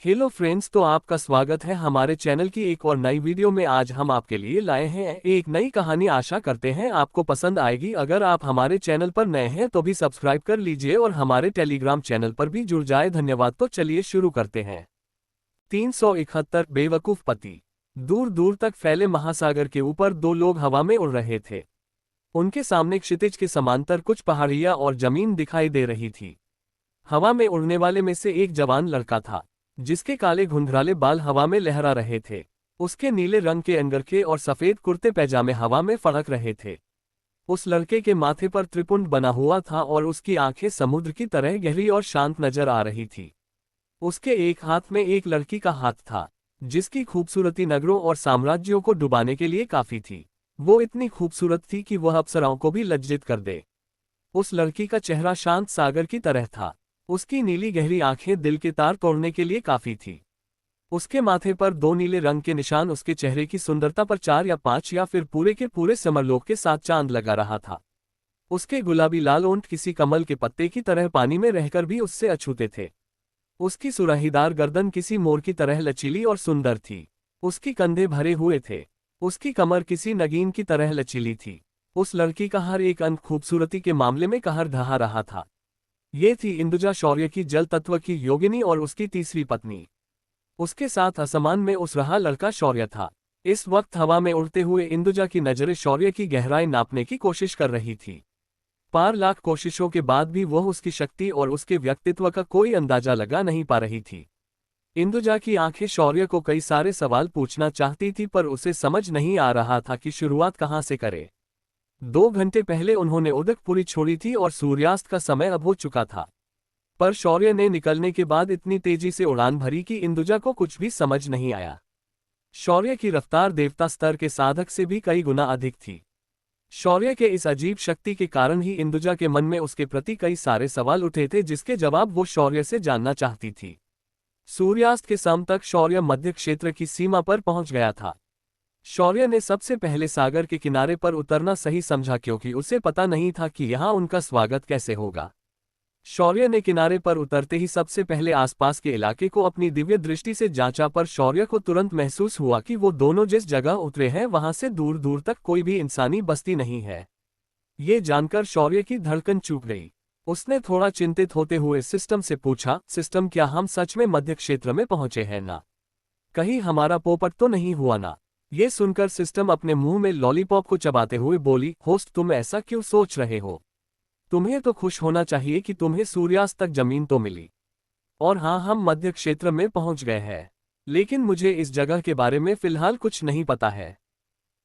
Hello friends, तो आपका स्वागत है हमारे चैनल की एक और नई वीडियो में। आज हम आपके लिए लाए हैं एक नई कहानी। आशा करते हैं आपको पसंद आएगी। अगर आप हमारे चैनल पर नए हैं तो भी सब्सक्राइब कर लीजिए और हमारे टेलीग्राम चैनल पर भी जुड़ जाए। धन्यवाद। तो चलिए शुरू करते हैं। 371 बेवकूफ पति। दूर दूर तक फैले महासागर के ऊपर दो लोग हवा में उड़ रहे थे। उनके सामने क्षितिज के समांतर कुछ पहाड़ियां और जमीन दिखाई दे रही थी। हवा में उड़ने वाले में से एक जवान लड़का था, जिसके काले घुंघराले बाल हवा में लहरा रहे थे। उसके नीले रंग के अंगरखे और सफेद कुर्ते पैजामे हवा में फड़क रहे थे। उस लड़के के माथे पर त्रिपुंड बना हुआ था और उसकी आंखें समुद्र की तरह गहरी और शांत नजर आ रही थी। उसके एक हाथ में एक लड़की का हाथ था, जिसकी खूबसूरती नगरों और साम्राज्यों को डुबाने के लिए काफी थी। वो इतनी खूबसूरत थी कि वह अप्सराओं को भी लज्जित कर दे। उस लड़की का चेहरा शांत सागर की तरह था। उसकी नीली गहरी आंखें दिल के तार तोड़ने के लिए काफी थी। उसके माथे पर दो नीले रंग के निशान उसके चेहरे की सुंदरता पर 4 या 5 या फिर पूरे के पूरे समरलोक के साथ चांद लगा रहा था। उसके गुलाबी लाल ओंठ किसी कमल के पत्ते की तरह पानी में रहकर भी उससे अछूते थे। उसकी सुराहीदार गर्दन किसी मोर की तरह लचीली और सुंदर थी। उसकी कंधे भरे हुए थे। उसकी कमर किसी नगीन की तरह लचीली थी। उस लड़की का हर एक अंग खूबसूरती के मामले में कहर ढहा रहा था। ये थी इंदुजा शौर्य की जल तत्व की योगिनी और उसकी तीसरी पत्नी। उसके साथ आसमान में उस रहा लड़का शौर्य था। इस वक्त हवा में उड़ते हुए इंदुजा की नजरें शौर्य की गहराई नापने की कोशिश कर रही थी। पार लाख कोशिशों के बाद भी वह उसकी शक्ति और उसके व्यक्तित्व का कोई अंदाजा लगा नहीं पा रही थी। इंदुजा की आंखें शौर्य को कई सारे सवाल पूछना चाहती थी, पर उसे समझ नहीं आ रहा था कि शुरुआत कहाँ से करे। 2 घंटे पहले उन्होंने उदकपुरी छोड़ी थी और सूर्यास्त का समय अब हो चुका था। पर शौर्य ने निकलने के बाद इतनी तेजी से उड़ान भरी कि इंदुजा को कुछ भी समझ नहीं आया। शौर्य की रफ्तार देवता स्तर के साधक से भी कई गुना अधिक थी। शौर्य के इस अजीब शक्ति के कारण ही इंदुजा के मन में उसके प्रति कई सारे सवाल उठे थे, जिसके जवाब वो शौर्य से जानना चाहती थी। सूर्यास्त के शाम तक शौर्य मध्य क्षेत्र की सीमा पर पहुंच गया था। शौर्य ने सबसे पहले सागर के किनारे पर उतरना सही समझा, क्योंकि उसे पता नहीं था कि यहाँ उनका स्वागत कैसे होगा। शौर्य ने किनारे पर उतरते ही सबसे पहले आसपास के इलाके को अपनी दिव्य दृष्टि से जांचा, पर शौर्य को तुरंत महसूस हुआ कि वो दोनों जिस जगह उतरे हैं वहां से दूर दूर तक कोई भी इंसानी बस्ती नहीं है। ये जानकर शौर्य की धड़कन चूक गई। उसने थोड़ा चिंतित होते हुए सिस्टम से पूछा, सिस्टम, क्या हम सच में मध्य क्षेत्र में पहुंचे हैं ना? कहीं हमारा पोपट तो नहीं हुआ ना? ये सुनकर सिस्टम अपने मुंह में लॉलीपॉप को चबाते हुए बोली, होस्ट, तुम ऐसा क्यों सोच रहे हो? तुम्हें तो खुश होना चाहिए कि तुम्हें सूर्यास्त तक जमीन तो मिली। और हाँ, हम मध्य क्षेत्र में पहुंच गए हैं। लेकिन मुझे इस जगह के बारे में फिलहाल कुछ नहीं पता है।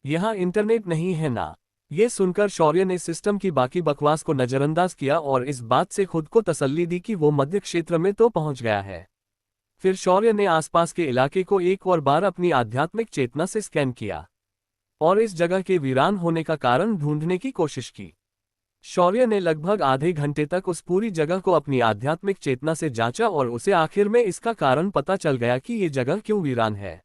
यहाँ इंटरनेट नहीं है ना? ये सुनकर शौर्य ने सिस्टम की बाकी बकवास को नजरअंदाज किया और इस बात से खुद को तसल्ली दी कि वो मध्य क्षेत्र में तो पहुंच गया है। फिर शौर्य ने आसपास के इलाके को एक और बार अपनी आध्यात्मिक चेतना से स्कैन किया और इस जगह के वीरान होने का कारण ढूंढने की कोशिश की। शौर्य ने लगभग आधे घंटे तक उस पूरी जगह को अपनी आध्यात्मिक चेतना से जांचा और उसे आखिर में इसका कारण पता चल गया कि ये जगह क्यों वीरान है।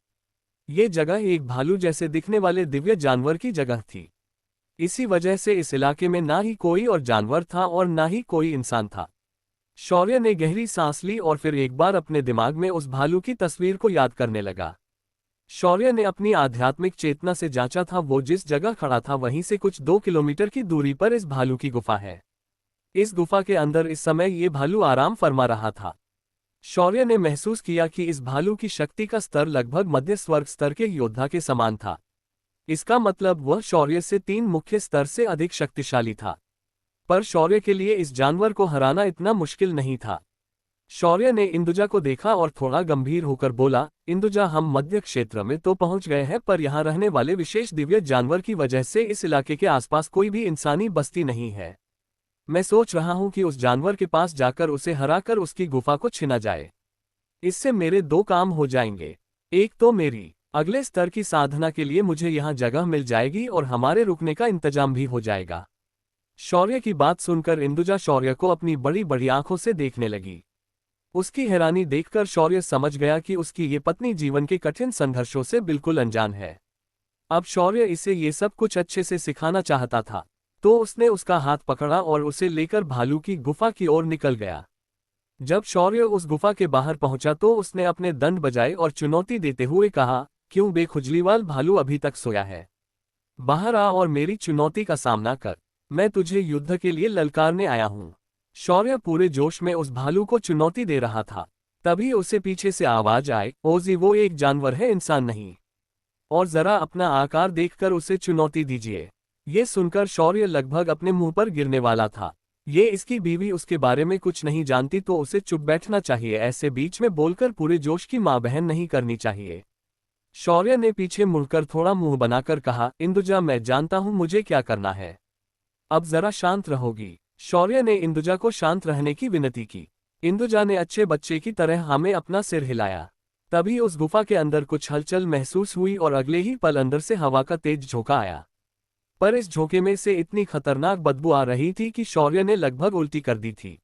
ये जगह एक भालू जैसे दिखने वाले दिव्य जानवर की जगह थी। इसी वजह से इस इलाके में ना ही कोई और जानवर था और ना ही कोई इंसान था। शौर्य ने गहरी सांस ली और फिर एक बार अपने दिमाग में उस भालू की तस्वीर को याद करने लगा। शौर्य ने अपनी आध्यात्मिक चेतना से जांचा था, वो जिस जगह खड़ा था वहीं से कुछ 2 किलोमीटर की दूरी पर इस भालू की गुफा है। इस गुफा के अंदर इस समय ये भालू आराम फरमा रहा था। शौर्य ने महसूस किया कि इस भालू की शक्ति का स्तर लगभग मध्य स्वर्ग स्तर के योद्धा के समान था। इसका मतलब वह शौर्य से 3 मुख्य स्तर से अधिक शक्तिशाली था। पर शौर्य के लिए इस जानवर को हराना इतना मुश्किल नहीं था। शौर्य ने इंदुजा को देखा और थोड़ा गंभीर होकर बोला, इंदुजा, हम मध्य क्षेत्र में तो पहुंच गए हैं, पर यहाँ रहने वाले विशेष दिव्य जानवर की वजह से इस इलाके के आसपास कोई भी इंसानी बस्ती नहीं है। मैं सोच रहा हूं कि उस जानवर के पास जाकर उसे हराकर उसकी गुफा को छीना जाए। इससे मेरे 2 काम हो जाएंगे। एक तो मेरी अगले स्तर की साधना के लिए मुझे यहाँ जगह मिल जाएगी और हमारे रुकने का इंतजाम भी हो जाएगा। शौर्य की बात सुनकर इंदुजा शौर्य को अपनी बड़ी बड़ी आंखों से देखने लगी। उसकी हैरानी देखकर शौर्य समझ गया कि उसकी ये पत्नी जीवन के कठिन संघर्षों से बिल्कुल अनजान है। अब शौर्य इसे ये सब कुछ अच्छे से सिखाना चाहता था, तो उसने उसका हाथ पकड़ा और उसे लेकर भालू की गुफा की ओर निकल गया। जब शौर्य उस गुफा के बाहर पहुंचा तो उसने अपने दंड बजाए और चुनौती देते हुए कहा, क्यों बे खुजलीवाल भालू अभी तक सोया है? बाहर आ और मेरी चुनौती का सामना कर। मैं तुझे युद्ध के लिए ललकारने आया हूं। शौर्य पूरे जोश में उस भालू को चुनौती दे रहा था। तभी उसे पीछे से आवाज आए, ओजी वो एक जानवर है, इंसान नहीं। और जरा अपना आकार देखकर उसे चुनौती दीजिए। ये सुनकर शौर्य लगभग अपने मुंह पर गिरने वाला था। ये इसकी बीवी उसके बारे में कुछ नहीं जानती तो उसे चुप बैठना चाहिए, ऐसे बीच में बोलकर पूरे जोश की मां बहन नहीं करनी चाहिए। शौर्य ने पीछे मुड़कर थोड़ा मुंह बनाकर कहा, इंदुजा मैं जानता हूं मुझे क्या करना है। अब जरा शांत रहोगी? शौर्य ने इंदुजा को शांत रहने की विनती की। इंदुजा ने अच्छे बच्चे की तरह हमें अपना सिर हिलाया। तभी उस गुफा के अंदर कुछ हलचल महसूस हुई और अगले ही पल अंदर से हवा का तेज झोंका आया। पर इस झोंके में से इतनी खतरनाक बदबू आ रही थी कि शौर्य ने लगभग उल्टी कर दी थी।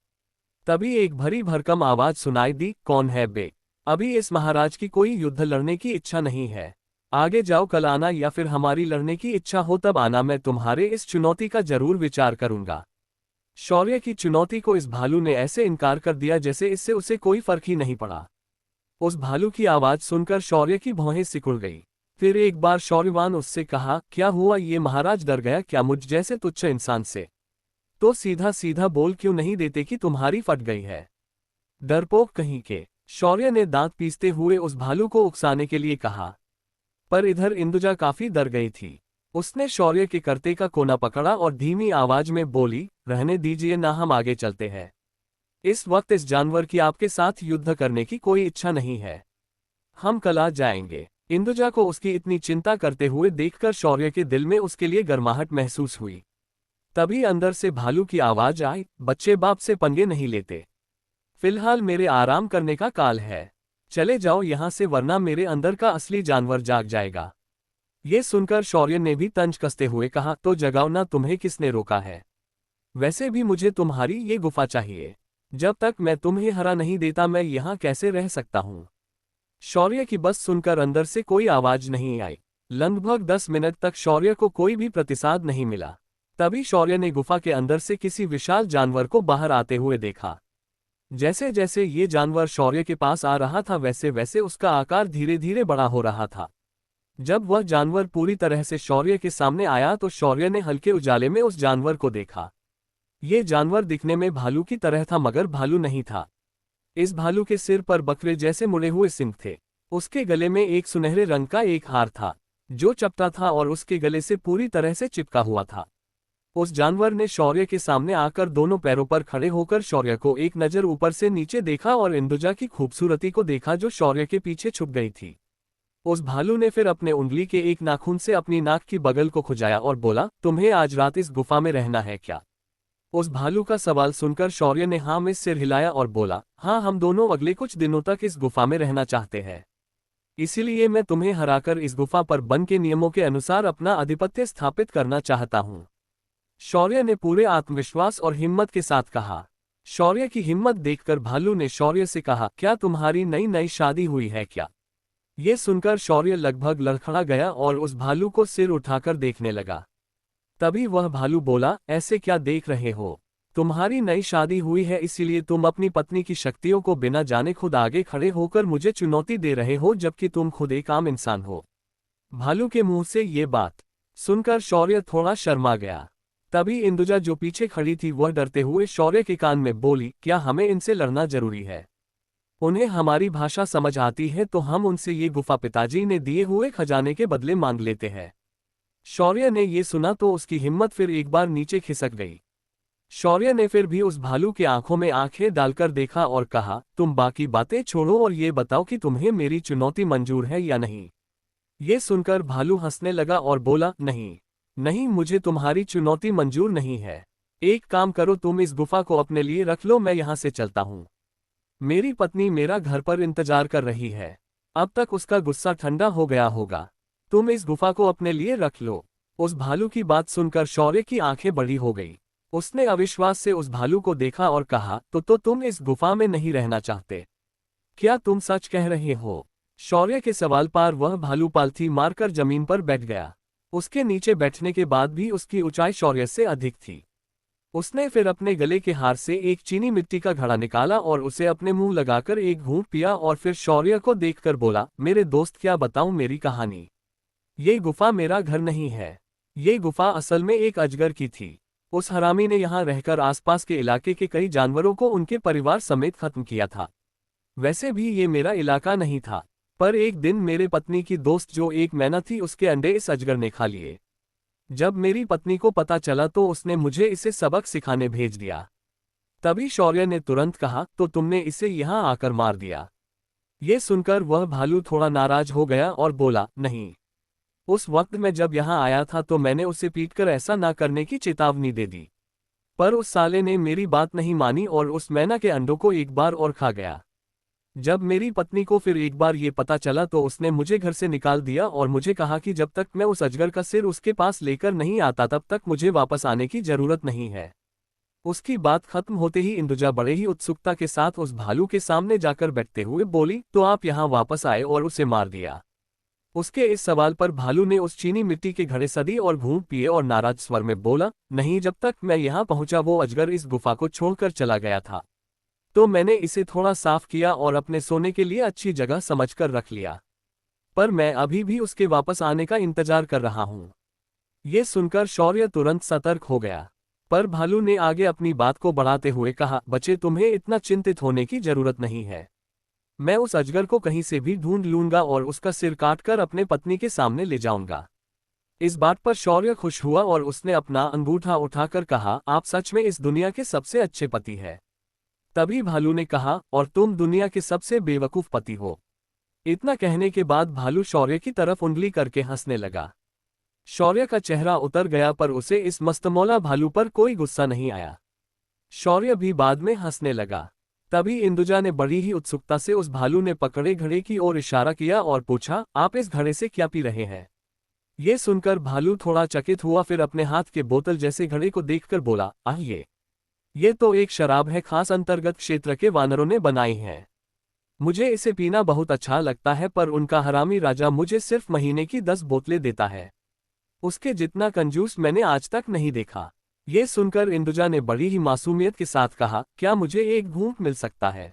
तभी एक भरी भरकम आवाज सुनाई दी, कौन है बे? अभी इस महाराज की कोई युद्ध लड़ने की इच्छा नहीं है। आगे जाओ, कल आना, या फिर हमारी लड़ने की इच्छा हो तब आना, मैं तुम्हारे इस चुनौती का जरूर विचार करूंगा। शौर्य की चुनौती को इस भालू ने ऐसे इनकार कर दिया जैसे इससे उसे कोई फर्क ही नहीं पड़ा। उस भालू की आवाज सुनकर शौर्य की भौहें सिकुड़ गई। फिर एक बार शौर्यवान उससे कहा, क्या हुआ? ये महाराज डर गया क्या मुझ जैसे तुच्छ इंसान से? तो सीधा सीधा बोल क्यों नहीं देते कि तुम्हारी फट गई है? डरपोक कहीं के। शौर्य ने दांत पीसते हुए उस भालू को उकसाने के लिए कहा। पर इधर इंदुजा काफी डर गई थी। उसने शौर्य के करते का कोना पकड़ा और धीमी आवाज में बोली, रहने दीजिए ना, हम आगे चलते हैं। इस वक्त इस जानवर की आपके साथ युद्ध करने की कोई इच्छा नहीं है। हम कल आ जाएंगे। इंदुजा को उसकी इतनी चिंता करते हुए देखकर शौर्य के दिल में उसके लिए गर्माहट महसूस हुई। तभी अंदर से भालू की आवाज आई, बच्चे बाप से पंगे नहीं लेते। फिलहाल मेरे आराम करने का काल है। चले जाओ यहां से वरना मेरे अंदर का असली जानवर जाग जाएगा। ये सुनकर शौर्य ने भी तंज कसते हुए कहा, तो जगाओ ना, तुम्हें किसने रोका है? वैसे भी मुझे तुम्हारी ये गुफा चाहिए। जब तक मैं तुम्हें हरा नहीं देता मैं यहां कैसे रह सकता हूं? शौर्य की बस सुनकर अंदर से कोई आवाज नहीं आई। लगभग 10 मिनट तक शौर्य को कोई भी प्रतिसाद नहीं मिला। तभी शौर्य ने गुफा के अंदर से किसी विशाल जानवर को बाहर आते हुए देखा। जैसे जैसे ये जानवर शौर्य के पास आ रहा था वैसे वैसे उसका आकार धीरे धीरे बड़ा हो रहा था। जब वह जानवर पूरी तरह से शौर्य के सामने आया तो शौर्य ने हल्के उजाले में उस जानवर को देखा। ये जानवर दिखने में भालू की तरह था मगर भालू नहीं था। इस भालू के सिर पर बकरे जैसे मुड़े हुए सिंग थे। उसके गले में एक सुनहरे रंग का एक हार था जो चपटा था और उसके गले से पूरी तरह से चिपका हुआ था। उस जानवर ने शौर्य के सामने आकर दोनों पैरों पर खड़े होकर शौर्य को एक नजर ऊपर से नीचे देखा और इंदुजा की खूबसूरती को देखा जो शौर्य के पीछे छुप गई थी। उस भालू ने फिर अपने उंगली के एक नाखून से अपनी नाक की बगल को खुजाया और बोला, तुम्हें आज रात इस गुफा में रहना है क्या? उस भालू का सवाल सुनकर शौर्य ने हाँ में सिर हिलाया और बोला, हाँ, हम दोनों अगले कुछ दिनों तक इस गुफा में रहना चाहते हैं। इसीलिए मैं तुम्हें हराकर इस गुफा पर वन के नियमों के अनुसार अपना आधिपत्य स्थापित करना चाहता हूँ। शौर्य ने पूरे आत्मविश्वास और हिम्मत के साथ कहा। शौर्य की हिम्मत देखकर भालू ने शौर्य से कहा, क्या तुम्हारी नई नई शादी हुई है क्या? ये सुनकर शौर्य लगभग लड़खड़ा गया और उस भालू को सिर उठाकर देखने लगा। तभी वह भालू बोला, ऐसे क्या देख रहे हो? तुम्हारी नई शादी हुई है इसीलिए तुम अपनी पत्नी की शक्तियों को बिना जाने खुद आगे खड़े होकर मुझे चुनौती दे रहे हो जबकि तुम खुद एक आम इंसान हो। भालू के मुंह से ये बात सुनकर शौर्य थोड़ा शर्मा गया। तभी इंदुजा जो पीछे खड़ी थी वह डरते हुए शौर्य के कान में बोली, क्या हमें इनसे लड़ना जरूरी है? उन्हें हमारी भाषा समझ आती है तो हम उनसे ये गुफा पिताजी ने दिए हुए खजाने के बदले मांग लेते हैं। शौर्य ने ये सुना तो उसकी हिम्मत फिर एक बार नीचे खिसक गई। शौर्य ने फिर भी उस भालू की आंखों में आंखें डालकर देखा और कहा, तुम बाकी बातें छोड़ो और ये बताओ कि तुम्हें मेरी चुनौती मंजूर है या नहीं? ये सुनकर भालू हंसने लगा और बोला, नहीं नहीं, मुझे तुम्हारी चुनौती मंजूर नहीं है। एक काम करो, तुम इस गुफा को अपने लिए रख लो, मैं यहां से चलता हूं। मेरी पत्नी मेरा घर पर इंतजार कर रही है। अब तक उसका गुस्सा ठंडा हो गया होगा। तुम इस गुफा को अपने लिए रख लो। उस भालू की बात सुनकर शौर्य की आंखें बड़ी हो गई। उसने अविश्वास से उस भालू को देखा और कहा, तो तुम इस गुफा में नहीं रहना चाहते? क्या तुम सच कह रहे हो? शौर्य के सवाल पर वह भालू पालथी मारकर जमीन पर बैठ गया। उसके नीचे बैठने के बाद भी उसकी ऊंचाई शौर्य से अधिक थी। उसने फिर अपने गले के हार से एक चीनी मिट्टी का घड़ा निकाला और उसे अपने मुंह लगाकर एक घूंट पिया और फिर शौर्य को देखकर बोला, मेरे दोस्त क्या बताऊं मेरी कहानी। ये गुफा मेरा घर नहीं है। ये गुफा असल में एक अजगर की थी। उस हरामी ने यहाँ रहकर आसपास के इलाके के कई जानवरों को उनके परिवार समेत खत्म किया था। वैसे भी ये मेरा इलाका नहीं था, पर एक दिन मेरे पत्नी की दोस्त जो एक मैना थी उसके अंडे इस अजगर ने खा लिए। जब मेरी पत्नी को पता चला तो उसने मुझे इसे सबक सिखाने भेज दिया। तभी शौर्य ने तुरंत कहा, तो तुमने इसे यहाँ आकर मार दिया। ये सुनकर वह भालू थोड़ा नाराज हो गया और बोला, नहीं, उस वक्त मैं जब यहाँ आया था तो मैंने उसे पीटकर ऐसा ना करने की चेतावनी दे दी, पर उस साले ने मेरी बात नहीं मानी और उस मैना के अंडों को एक बार और खा गया। जब मेरी पत्नी को फिर एक बार ये पता चला तो उसने मुझे घर से निकाल दिया और मुझे कहा कि जब तक मैं उस अजगर का सिर उसके पास लेकर नहीं आता तब तक मुझे वापस आने की जरूरत नहीं है। उसकी बात खत्म होते ही इंदुजा बड़े ही उत्सुकता के साथ उस भालू के सामने जाकर बैठते हुए बोली, तो आप यहाँ वापस आए और उसे मार दिया। उसके इस सवाल पर भालू ने उस चीनी मिट्टी के घड़े सदी और घूंट पिए और नाराज स्वर में बोला, नहीं, जब तक मैं यहाँ पहुंचा वो अजगर इस गुफा को छोड़कर चला गया था, तो मैंने इसे थोड़ा साफ किया और अपने सोने के लिए अच्छी जगह समझकर रख लिया, पर मैं अभी भी उसके वापस आने का इंतजार कर रहा हूँ। ये सुनकर शौर्य तुरंत सतर्क हो गया, पर भालू ने आगे अपनी बात को बढ़ाते हुए कहा, बच्चे तुम्हें इतना चिंतित होने की जरूरत नहीं है। मैं उस अजगर को कहीं से भी ढूंढ लूंगा और उसका सिर काटकर अपने पत्नी के सामने ले जाऊंगा। इस बात पर शौर्य खुश हुआ और उसने अपना अंगूठा उठाकर कहा, आप सच में इस दुनिया के सबसे अच्छे पति हैं। तभी भालू ने कहा, और तुम दुनिया के सबसे बेवकूफ पति हो। इतना कहने के बाद भालू शौर्य की तरफ उंगली करके हंसने लगा। शौर्य का चेहरा उतर गया पर उसे इस मस्तमौला भालू पर कोई गुस्सा नहीं आया। शौर्य भी बाद में हंसने लगा। तभी इंदुजा ने बड़ी ही उत्सुकता से उस भालू ने पकड़े घड़े की ओर इशारा किया और पूछा, आप इस घड़े से क्या पी रहे हैं। ये सुनकर भालू थोड़ा चकित हुआ, फिर अपने हाथ के बोतल जैसे घड़े को देखकर बोला, ये तो एक शराब है, खास अंतर्गत क्षेत्र के वानरों ने बनाई है। मुझे इसे पीना बहुत अच्छा लगता है, पर उनका हरामी राजा मुझे सिर्फ महीने की 10 बोतलें देता है। उसके जितना कंजूस मैंने आज तक नहीं देखा। ये सुनकर इंदुजा ने बड़ी ही मासूमियत के साथ कहा, क्या मुझे एक घूंट मिल सकता है?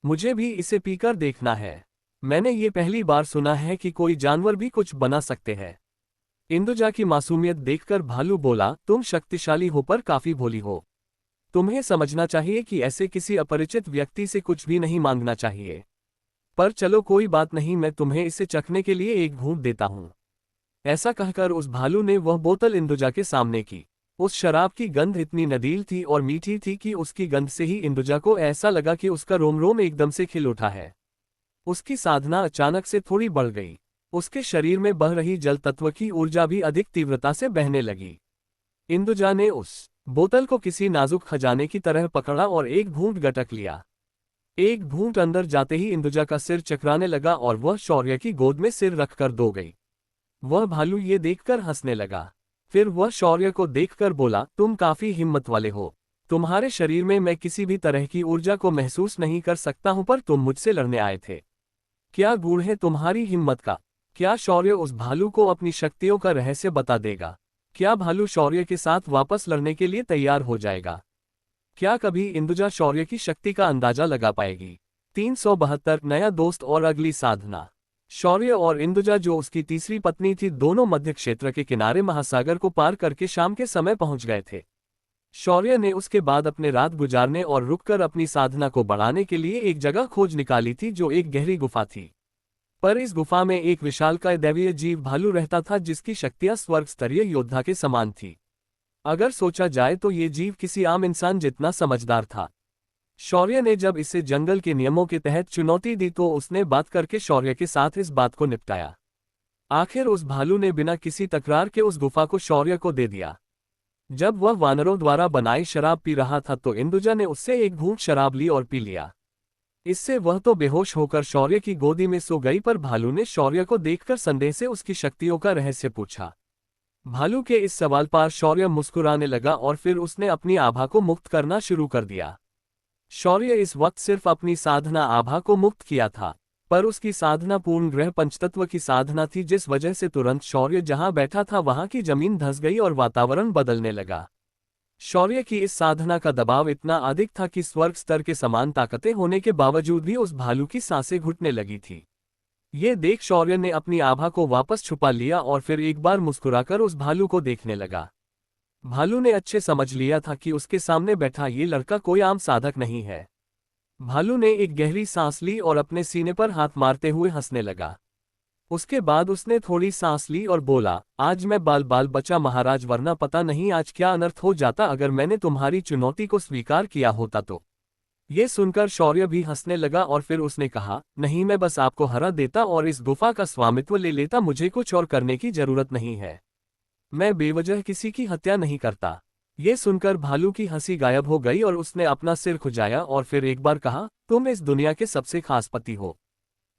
मुझे भी इसे पीकर देखना है। मैंने ये पहली बार सुना है कि कोई जानवर भी कुछ बना सकते हैं। इंदुजा की मासूमियत देखकर भालू बोला, तुम शक्तिशाली हो पर काफी भोली हो। तुम्हें समझना चाहिए कि ऐसे किसी अपरिचित व्यक्ति से कुछ भी नहीं मांगना चाहिए। पर चलो कोई बात नहीं, मैं तुम्हें इसे चखने के लिए एक घूंट देता हूं। ऐसा कहकर उस भालू ने वह बोतल इंदुजा के सामने की। उस शराब की गंध इतनी नदील थी और मीठी थी कि उसकी गंध से ही इंदुजा को ऐसा लगा कि उसका रोम रोम एकदम से खिल उठा है। उसकी साधना अचानक से थोड़ी बढ़ गई। उसके शरीर में बह रही जल तत्व की ऊर्जा भी अधिक तीव्रता से बहने लगी। इंदुजा ने उस बोतल को किसी नाजुक खजाने की तरह पकड़ा और एक घूंट गटक लिया। एक घूंट अंदर जाते ही इंदुजा का सिर चकराने लगा और वह शौर्य की गोद में सिर रखकर दो गई। वह भालू ये देखकर हंसने लगा। फिर वह शौर्य को देखकर बोला, तुम काफी हिम्मत वाले हो। तुम्हारे शरीर में मैं किसी भी तरह की ऊर्जा को महसूस नहीं कर सकता हूं, पर तुम मुझसे लड़ने आए थे। क्या गुण है तुम्हारी हिम्मत का? क्या शौर्य उस भालू को अपनी शक्तियों का रहस्य बता देगा? क्या भालू शौर्य के साथ वापस लड़ने के लिए तैयार हो जाएगा? क्या कभी इंदुजा शौर्य की शक्ति का अंदाजा लगा पाएगी? 372 नया दोस्त और अगली साधना। शौर्य और इंदुजा जो उसकी तीसरी पत्नी थी, दोनों मध्य क्षेत्र के किनारे महासागर को पार करके शाम के समय पहुंच गए थे। शौर्य ने उसके बाद अपने रात गुजारने और रुककर अपनी साधना को बढ़ाने के लिए एक जगह खोज निकाली थी जो एक गहरी गुफा थी। पर इस गुफा में एक विशालकाय दैवीय जीव भालू रहता था जिसकी शक्तियां स्वर्ग स्तरीय योद्धा के समान थी। अगर सोचा जाए तो ये जीव किसी आम इंसान जितना समझदार था। शौर्य ने जब इसे जंगल के नियमों के तहत चुनौती दी तो उसने बात करके शौर्य के साथ इस बात को निपटाया। आखिर उस भालू ने बिना किसी तकरार के उस गुफा को शौर्य को दे दिया। जब वह वानरों द्वारा बनाई शराब पी रहा था तो इंदुजा ने उससे एक घूंट शराब ली और पी लिया। इससे वह तो बेहोश होकर शौर्य की गोदी में सो गई, पर भालू ने शौर्य को देखकर संदेह से उसकी शक्तियों का रहस्य पूछा। भालू के इस सवाल पर शौर्य मुस्कुराने लगा और फिर उसने अपनी आभा को मुक्त करना शुरू कर दिया। शौर्य इस वक्त सिर्फ अपनी साधना आभा को मुक्त किया था, पर उसकी साधना पूर्ण ग्रह पंचतत्व की साधना थी, जिस वजह से तुरंत शौर्य जहां बैठा था वहां की जमीन धंस गई और वातावरण बदलने लगा। शौर्य की इस साधना का दबाव इतना अधिक था कि स्वर्ग स्तर के समान ताकतें होने के बावजूद भी उस भालू की सांसें घुटने लगी थी। ये देख शौर्य ने अपनी आभा को वापस छुपा लिया और फिर एक बार मुस्कुराकर उस भालू को देखने लगा। भालू ने अच्छे समझ लिया था कि उसके सामने बैठा ये लड़का कोई आम साधक नहीं है। भालू ने एक गहरी सांस ली और अपने सीने पर हाथ मारते हुए हंसने लगा। उसके बाद उसने थोड़ी सांस ली और बोला, आज मैं बाल बाल बचा महाराज, वरना पता नहीं आज क्या अनर्थ हो जाता अगर मैंने तुम्हारी चुनौती को स्वीकार किया होता तो। ये सुनकर शौर्य भी हंसने लगा और फिर उसने कहा, नहीं, मैं बस आपको हरा देता और इस गुफा का स्वामित्व ले लेता, मुझे कुछ और करने की जरूरत नहीं है। मैं बेवजह किसी की हत्या नहीं करता। ये सुनकर भालू की हंसी गायब हो गई और उसने अपना सिर खुजाया और फिर एक बार कहा, तुम इस दुनिया के सबसे खास पति हो,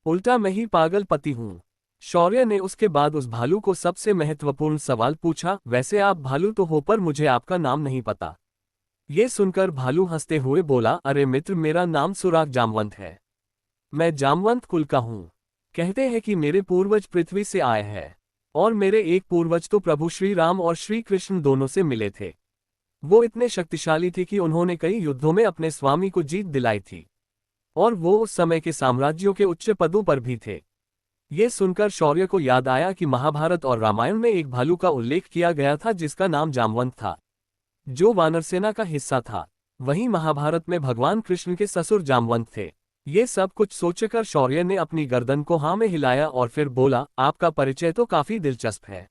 उल्टा मैं ही पागल पति हूँ। शौर्य ने उसके बाद उस भालू को सबसे महत्वपूर्ण सवाल पूछा, वैसे आप भालू तो हो पर मुझे आपका नाम नहीं पता। ये सुनकर भालू हंसते हुए बोला, अरे मित्र, मेरा नाम सुराग जामवंत है। मैं जामवंत कुल का हूँ। कहते हैं कि मेरे पूर्वज पृथ्वी से आए हैं और मेरे एक पूर्वज तो प्रभु श्री राम और श्री कृष्ण दोनों से मिले थे। वो इतने शक्तिशाली थे कि उन्होंने कई युद्धों में अपने स्वामी को जीत दिलाई थी और वो उस समय के साम्राज्यों के उच्च पदों पर भी थे। ये सुनकर शौर्य को याद आया कि महाभारत और रामायण में एक भालू का उल्लेख किया गया था जिसका नाम जामवंत था, जो वानरसेना का हिस्सा था। वहीं महाभारत में भगवान कृष्ण के ससुर जामवंत थे। ये सब कुछ सोचकर शौर्य ने अपनी गर्दन को हाँ में हिलाया और फिर बोला, आपका परिचय तो काफी दिलचस्प है।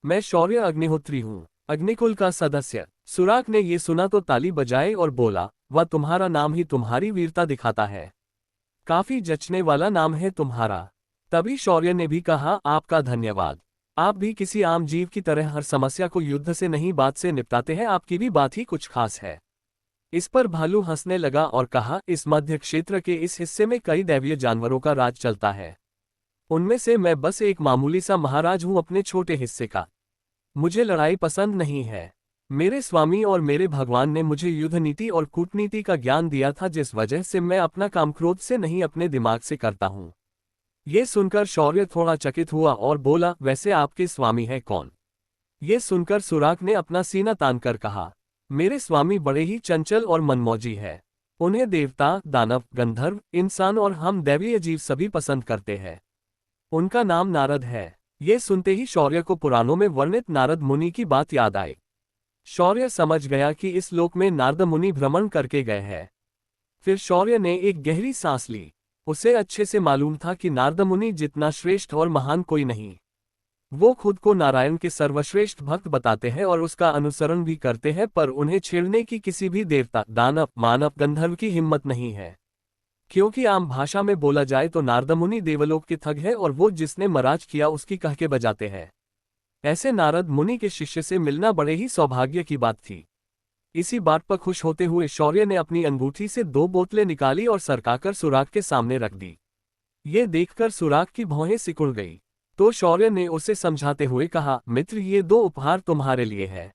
मैं शौर्य अग्निहोत्री हूँ, अग्निकुल का सदस्य। सुराग ने ये सुना तो ताली बजाए और बोला, वह तुम्हारा नाम ही तुम्हारी वीरता दिखाता है, काफी जचने वाला नाम है तुम्हारा। तभी शौर्य ने भी कहा, आपका धन्यवाद। आप भी किसी आम जीव की तरह हर समस्या को युद्ध से नहीं बात से निपटाते हैं, आपकी भी बात ही कुछ खास है। इस पर भालू हंसने लगा और कहा, इस मध्य क्षेत्र के इस हिस्से में कई दैवीय जानवरों का राज चलता है, उनमें से मैं बस एक मामूली सा महाराज हूं अपने छोटे हिस्से का। मुझे लड़ाई पसंद नहीं है। मेरे स्वामी और मेरे भगवान ने मुझे युद्ध नीति और कूटनीति का ज्ञान दिया था, जिस वजह से मैं अपना काम क्रोध से नहीं अपने दिमाग से करता हूँ। ये सुनकर शौर्य थोड़ा चकित हुआ और बोला, वैसे आपके स्वामी है कौन? ये सुनकर सुराग ने अपना सीना तानकर कहा, मेरे स्वामी बड़े ही चंचल और मनमौजी है। उन्हें देवता, दानव, गंधर्व, इंसान और हम दैवीय जीव सभी पसंद करते हैं। उनका नाम नारद है। ये सुनते ही शौर्य को पुराणों में वर्णित नारद मुनि की बात याद आई। शौर्य समझ गया कि इस लोक में नारद मुनि भ्रमण करके गए हैं। फिर शौर्य ने एक गहरी सांस ली। उसे अच्छे से मालूम था कि नारद मुनि जितना श्रेष्ठ और महान कोई नहीं। वो खुद को नारायण के सर्वश्रेष्ठ भक्त बताते हैं और उसका अनुसरण भी करते हैं, पर उन्हें छेड़ने की किसी भी देवता, दानव, मानव, गंधर्व की हिम्मत नहीं है। क्योंकि आम भाषा में बोला जाए तो नारद मुनि देवलोक के थग है और वो जिसने मराज किया उसकी कह के बजाते हैं। ऐसे नारद मुनि के शिष्य से मिलना बड़े ही सौभाग्य की बात थी। इसी बात पर खुश होते हुए शौर्य ने अपनी अंगूठी से 2 बोतलें निकाली और सरकाकर सुराग के सामने रख दी। ये देखकर सुराग की भौहें सिकुड़ गई, तो शौर्य ने उसे समझाते हुए कहा, मित्र, ये 2 उपहार तुम्हारे लिए है।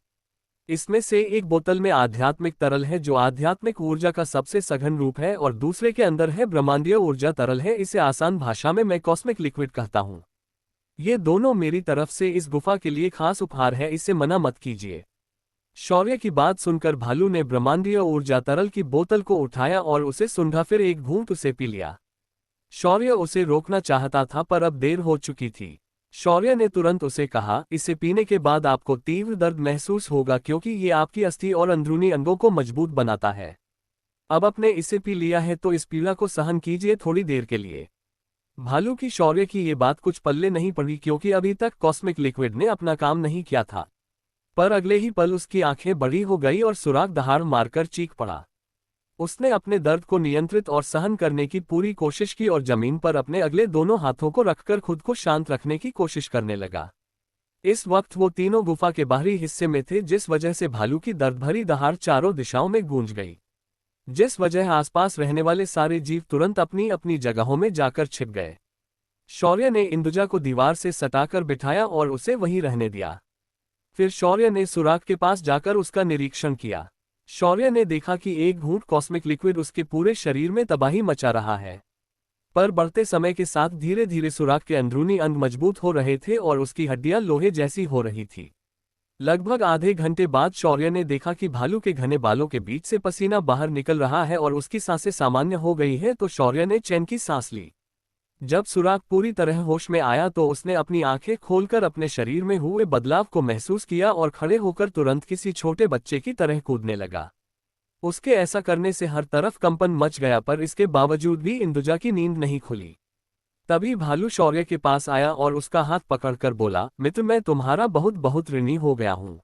इसमें से एक बोतल में आध्यात्मिक तरल है जो आध्यात्मिक ऊर्जा का सबसे सघन रूप है और दूसरे के अंदर है ब्रह्मांडीय ऊर्जा तरल है। इसे आसान भाषा में मैं कॉस्मिक लिक्विड कहता हूँ। ये दोनों मेरी तरफ से इस गुफा के लिए खास उपहार है, इसे मना मत कीजिए। शौर्य की बात सुनकर भालू ने ब्रह्मांडीय ऊर्जा तरल की बोतल को उठाया और उसे सूंघा, फिर एक घूंट उसे पी लिया। शौर्य उसे रोकना चाहता था पर अब देर हो चुकी थी। शौर्य ने तुरंत उसे कहा, इसे पीने के बाद आपको तीव्र दर्द महसूस होगा क्योंकि ये आपकी अस्थि और अंदरूनी अंगों को मजबूत बनाता है। अब आपने इसे पी लिया है तो इस पीड़ा को सहन कीजिए थोड़ी देर के लिए। भालू की शौर्य की ये बात कुछ पल्ले नहीं पड़ी क्योंकि अभी तक कॉस्मिक लिक्विड ने अपना काम नहीं किया था। पर अगले ही पल उसकी आंखें बड़ी हो गई और सुराग दहाड़ मारकर चीख पड़ा। उसने अपने दर्द को नियंत्रित और सहन करने की पूरी कोशिश की और जमीन पर अपने अगले दोनों हाथों को रखकर खुद को शांत रखने की कोशिश करने लगा। इस वक्त वो तीनों गुफा के बाहरी हिस्से में थे, जिस वजह से भालू की दर्द भरी दहाड़ चारों दिशाओं में गूंज गई, जिस वजह आसपास रहने वाले सारे जीव तुरंत अपनी अपनी जगहों में जाकर छिप गए। शौर्य ने इंदुजा को दीवार से सटाकर बिठाया और उसे वहीं रहने दिया। फिर शौर्य ने सुराग के पास जाकर उसका निरीक्षण किया। शौर्य ने देखा कि एक घूंट कॉस्मिक लिक्विड उसके पूरे शरीर में तबाही मचा रहा है। पर बढ़ते समय के साथ धीरे धीरे सुराग के अंदरूनी अंग मजबूत हो रहे थे और उसकी हड्डियां लोहे जैसी हो रही थी। लगभग आधे घंटे बाद शौर्य ने देखा कि भालू के घने बालों के बीच से पसीना बाहर निकल रहा है और उसकी सांसें सामान्य हो गई है, तो शौर्य ने चैन की सांस ली। जब सुराग पूरी तरह होश में आया तो उसने अपनी आंखें खोलकर अपने शरीर में हुए बदलाव को महसूस किया और खड़े होकर तुरंत किसी छोटे बच्चे की तरह कूदने लगा। उसके ऐसा करने से हर तरफ कंपन मच गया, पर इसके बावजूद भी इंदुजा की नींद नहीं खुली। तभी भालू शौर्य के पास आया और उसका हाथ पकड़कर बोला, मित्र, मैं तुम्हारा बहुत बहुत ऋणी हो गया हूं।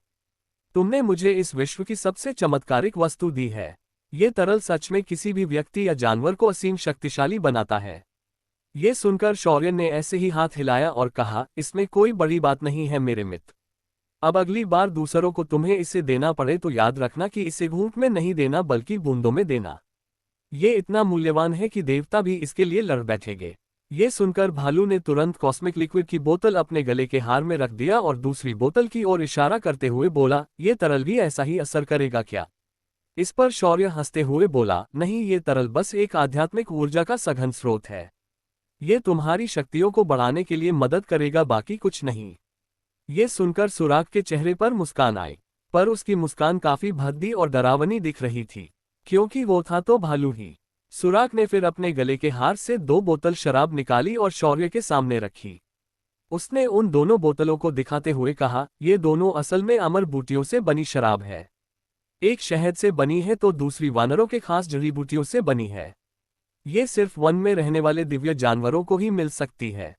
तुमने मुझे इस विश्व की सबसे चमत्कारिक वस्तु दी है। ये तरल सच में किसी भी व्यक्ति या जानवर को असीम शक्तिशाली बनाता है। ये सुनकर शौर्य ने ऐसे ही हाथ हिलाया और कहा, इसमें कोई बड़ी बात नहीं है मेरे मित्र। अब अगली बार दूसरों को तुम्हें इसे देना पड़े तो याद रखना कि इसे घूंट में नहीं देना बल्कि बूंदों में देना। ये इतना मूल्यवान है कि देवता भी इसके लिए लड़ बैठेंगे। ये सुनकर भालू ने तुरंत कॉस्मिक लिक्विड की बोतल अपने गले के हार में रख दिया और दूसरी बोतल की ओर इशारा करते हुए बोला, ये तरल भी ऐसा ही असर करेगा क्या? इस पर शौर्य हंसते हुए बोला, नहीं, ये तरल बस एक आध्यात्मिक ऊर्जा का सघन स्रोत है। ये तुम्हारी शक्तियों को बढ़ाने के लिए मदद करेगा, बाकी कुछ नहीं। ये सुनकर सुराग के चेहरे पर मुस्कान आई, पर उसकी मुस्कान काफी भद्दी और डरावनी दिख रही थी, क्योंकि वो था तो भालू ही। सुराग ने फिर अपने गले के हार से 2 बोतल शराब निकाली और शौर्य के सामने रखी। उसने उन दोनों बोतलों को दिखाते हुए कहा, ये दोनों असल में अमर बूटियों से बनी शराब है। एक शहद से बनी है तो दूसरी वानरों के खास जड़ी बूटियों से बनी है। ये सिर्फ वन में रहने वाले दिव्य जानवरों को ही मिल सकती है।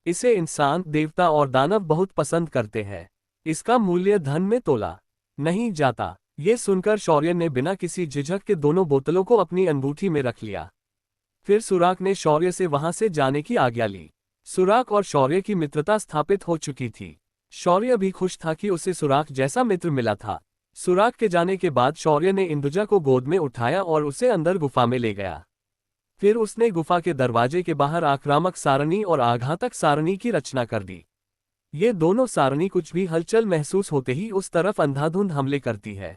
इसे इंसान, देवता और दानव बहुत पसंद करते हैं। इसका मूल्य धन में तोला नहीं जाता। ये सुनकर शौर्य ने बिना किसी झिझक के दोनों बोतलों को अपनी अंगूठी में रख लिया। फिर सुराग ने शौर्य से वहां से जाने की आज्ञा ली। सुराग और शौर्य की मित्रता स्थापित हो चुकी थी। शौर्य भी खुश था कि उसे सुराग जैसा मित्र मिला था। सुराग के जाने के बाद शौर्य ने इंदुजा को गोद में उठाया और उसे अंदर गुफा में ले गया। फिर उसने गुफा के दरवाजे के बाहर आक्रामक सारणी और आघातक सारणी की रचना कर दी। ये दोनों सारणी कुछ भी हलचल महसूस होते ही उस तरफ अंधाधुंध हमले करती है।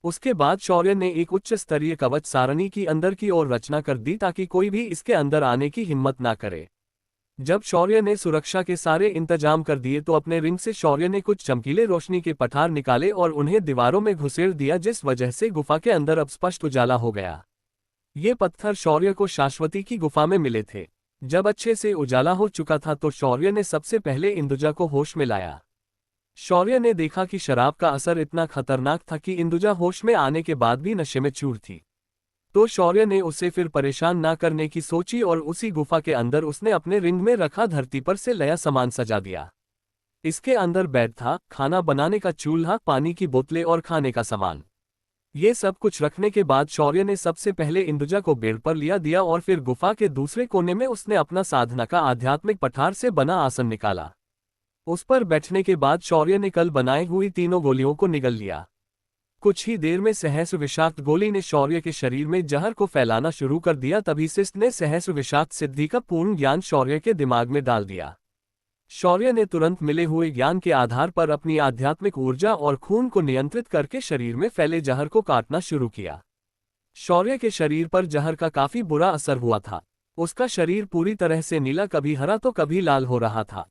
उसके बाद शौर्य ने एक उच्च स्तरीय कवच सारणी की अंदर की ओर रचना कर दी ताकि कोई भी इसके अंदर आने की हिम्मत ना करे। जब शौर्य ने सुरक्षा के सारे इंतजाम कर दिए तो अपने रिंग से शौर्य ने कुछ चमकीले रोशनी के पठार निकाले और उन्हें दीवारों में घुसेड़ दिया, जिस वजह से गुफा के अंदर अब स्पष्ट उजाला हो गया। ये पत्थर शौर्य को शाश्वती की गुफा में मिले थे। जब अच्छे से उजाला हो चुका था तो शौर्य ने सबसे पहले इंदुजा को होश में लाया। शौर्य ने देखा कि शराब का असर इतना खतरनाक था कि इंदुजा होश में आने के बाद भी नशे में चूर थी। तो शौर्य ने उसे फिर परेशान ना करने की सोची और उसी गुफा के अंदर उसने अपने रिंग में रखा धरती पर से लया सामान सजा दिया। इसके अंदर बेड था, खाना बनाने का चूल्हा, पानी की बोतलें और खाने का सामान। ये सब कुछ रखने के बाद शौर्य ने सबसे पहले इंदुजा को बेड पर लिया दिया और फिर गुफा के दूसरे कोने में उसने अपना साधना का आध्यात्मिक पठार से बना आसन निकाला। उस पर बैठने के बाद शौर्य ने कल बनाई हुई तीनों गोलियों को निगल लिया। कुछ ही देर में सहस्र विषाक्त गोली ने शौर्य के शरीर में जहर को फैलाना शुरू कर दिया। तभी सिस्ट ने सहस्र विषाक्त सिद्धि का पूर्ण ज्ञान शौर्य के दिमाग में डाल दिया। शौर्य ने तुरंत मिले हुए ज्ञान के आधार पर अपनी आध्यात्मिक ऊर्जा और खून को नियंत्रित करके शरीर में फैले जहर को काटना शुरू किया। शौर्य के शरीर पर जहर का काफी बुरा असर हुआ था। उसका शरीर पूरी तरह से नीला, कभी हरा तो कभी लाल हो रहा था।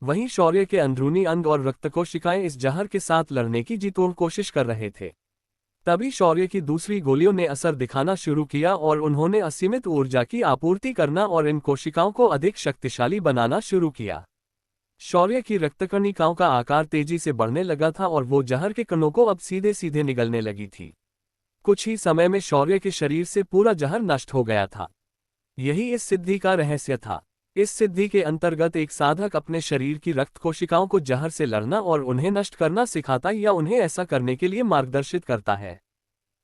वहीं शौर्य के अंदरूनी अंग और रक्त कोशिकाएं इस जहर के साथ लड़ने की जीतोड़ कोशिश कर रहे थे। तभी शौर्य की दूसरी गोलियों ने असर दिखाना शुरू किया और उन्होंने असीमित ऊर्जा की आपूर्ति करना और इन कोशिकाओं को अधिक शक्तिशाली बनाना शुरू किया। शौर्य की रक्तकणिकाओं का आकार तेजी से बढ़ने लगा था और वो जहर के कणों को अब सीधे सीधे निगलने लगी थी। कुछ ही समय में शौर्य के शरीर से पूरा जहर नष्ट हो गया था। यही इस सिद्धि का रहस्य था। इस सिद्धि के अंतर्गत एक साधक अपने शरीर की रक्त कोशिकाओं को जहर से लड़ना और उन्हें नष्ट करना सिखाता या उन्हें ऐसा करने के लिए मार्गदर्शित करता है।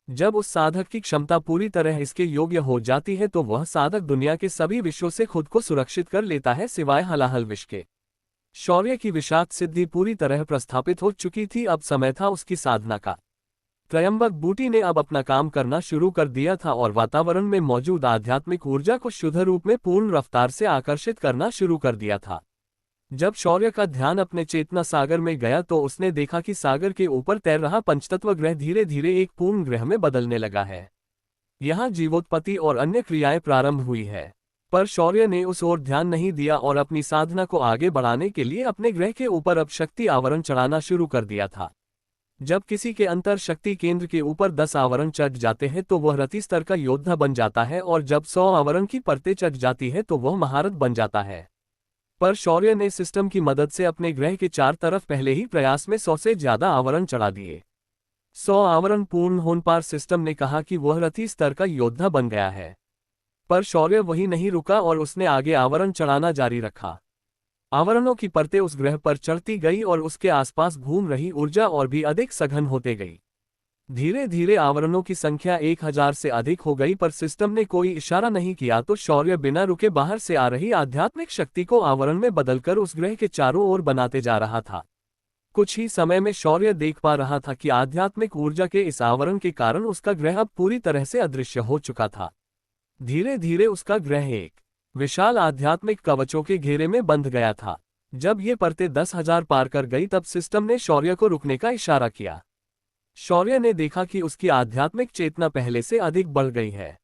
जब उस साधक की क्षमता पूरी तरह इसके योग्य हो जाती है तो वह साधक दुनिया के सभी विषयों से खुद को सुरक्षित कर लेता है, सिवाय हलाहल विष के। शौर्य की विषाक्त सिद्धि पूरी तरह प्रस्थापित हो चुकी थी। अब समय था उसकी साधना का। त्रयंबक बूटी ने अब अपना काम करना शुरू कर दिया था और वातावरण में मौजूद आध्यात्मिक ऊर्जा को शुद्ध रूप में पूर्ण रफ्तार से आकर्षित करना शुरू कर दिया था। जब शौर्य का ध्यान अपने चेतना सागर में गया तो उसने देखा कि सागर के ऊपर तैर रहा पंचतत्व ग्रह धीरे धीरे एक पूर्ण ग्रह में बदलने लगा है। यहाँ जीवोत्पत्ति और अन्य क्रियाएं प्रारंभ हुई है। पर शौर्य ने उस ओर ध्यान नहीं दिया और अपनी साधना को आगे बढ़ाने के लिए अपने ग्रह के ऊपर अब शक्ति आवरण चढ़ाना शुरू कर दिया था। जब किसी के अंतर शक्ति केंद्र के ऊपर 10 आवरण चढ़ जाते हैं तो वह रति स्तर का योद्धा बन जाता है, और जब 100 आवरण की परतें चढ़ जाती है तो वह महारथ बन जाता है। पर शौर्य ने सिस्टम की मदद से अपने ग्रह के चार तरफ पहले ही प्रयास में 100 से ज्यादा आवरण चढ़ा दिए। 100 आवरण पूर्ण होने पर सिस्टम ने कहा कि वह रति स्तर का योद्धा बन गया है। पर शौर्य वही नहीं रुका और उसने आगे आवरण चढ़ाना जारी रखा। आवरणों की परतें उस ग्रह पर चढ़ती गई और उसके आसपास घूम रही ऊर्जा और भी अधिक सघन होते गई। धीरे धीरे आवरणों की संख्या 1000 से अधिक हो गई, पर सिस्टम ने कोई इशारा नहीं किया तो शौर्य बिना रुके बाहर से आ रही आध्यात्मिक शक्ति को आवरण में बदलकर उस ग्रह के चारों ओर बनाते जा रहा था। कुछ ही समय में शौर्य देख पा रहा था कि आध्यात्मिक ऊर्जा के इस आवरण के कारण उसका ग्रह अब पूरी तरह से अदृश्य हो चुका था। धीरे धीरे उसका ग्रह एक विशाल आध्यात्मिक कवचों के घेरे में बंध गया था। जब ये परतें 10,000 पार कर गई तब सिस्टम ने शौर्य को रुकने का इशारा किया। शौर्य ने देखा कि उसकी आध्यात्मिक चेतना पहले से अधिक बढ़ गई है,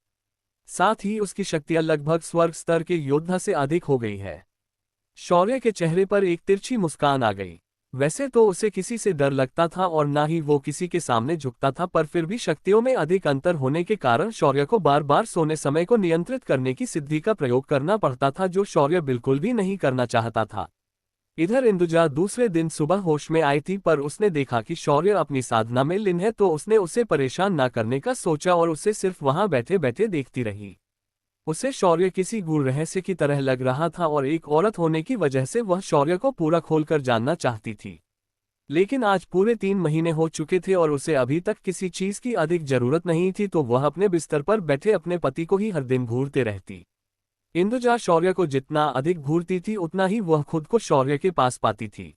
साथ ही उसकी शक्तियां लगभग स्वर्ग स्तर के योद्धा से अधिक हो गई है। शौर्य के चेहरे पर एक तिरछी मुस्कान आ गई। वैसे तो उसे किसी से डर लगता था और ना ही वो किसी के सामने झुकता था, पर फिर भी शक्तियों में अधिक अंतर होने के कारण शौर्य को बार बार सोने समय को नियंत्रित करने की सिद्धि का प्रयोग करना पड़ता था, जो शौर्य बिल्कुल भी नहीं करना चाहता था। इधर इंदुजा दूसरे दिन सुबह होश में आई थी, पर उसने देखा कि शौर्य अपनी साधना में लीन है, तो उसने उसे परेशान ना करने का सोचा और उसे सिर्फ वहां बैठे बैठे देखती रही। उसे शौर्य किसी गूढ़ रहस्य की तरह लग रहा था और एक औरत होने की वजह से वह शौर्य को पूरा खोलकर जानना चाहती थी। लेकिन आज पूरे 3 महीने हो चुके थे और उसे अभी तक किसी चीज की अधिक जरूरत नहीं थी, तो वह अपने बिस्तर पर बैठे अपने पति को ही हर दिन घूरते रहती। इंदुजा शौर्य को जितना अधिक घूरती थी उतना ही वह खुद को शौर्य के पास पाती थी।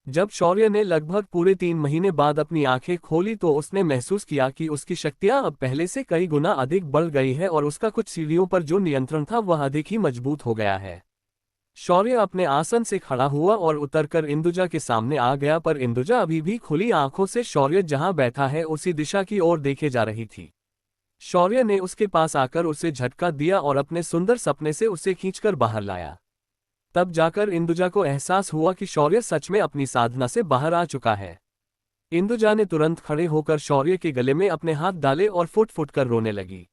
जब शौर्य ने लगभग पूरे 3 महीने बाद अपनी आंखें खोली तो उसने महसूस किया कि उसकी शक्तियां अब पहले से कई गुना अधिक बढ़ गई है और उसका कुछ सीढ़ियों पर जो नियंत्रण था वह अधिक ही मजबूत हो गया है। शौर्य अपने आसन से खड़ा हुआ और उतरकर इंदुजा के सामने आ गया, पर इंदुजा अभी भी खुली आंखों से शौर्य जहां बैठा है उसी दिशा की ओर देखे जा रही थी। शौर्य ने उसके पास आकर उसे झटका दिया और अपने सुंदर सपने से उसे खींचकर बाहर लाया। तब जाकर इंदुजा को एहसास हुआ कि शौर्य सच में अपनी साधना से बाहर आ चुका है। इंदुजा ने तुरंत खड़े होकर शौर्य के गले में अपने हाथ डाले और फुट फुट कर रोने लगी।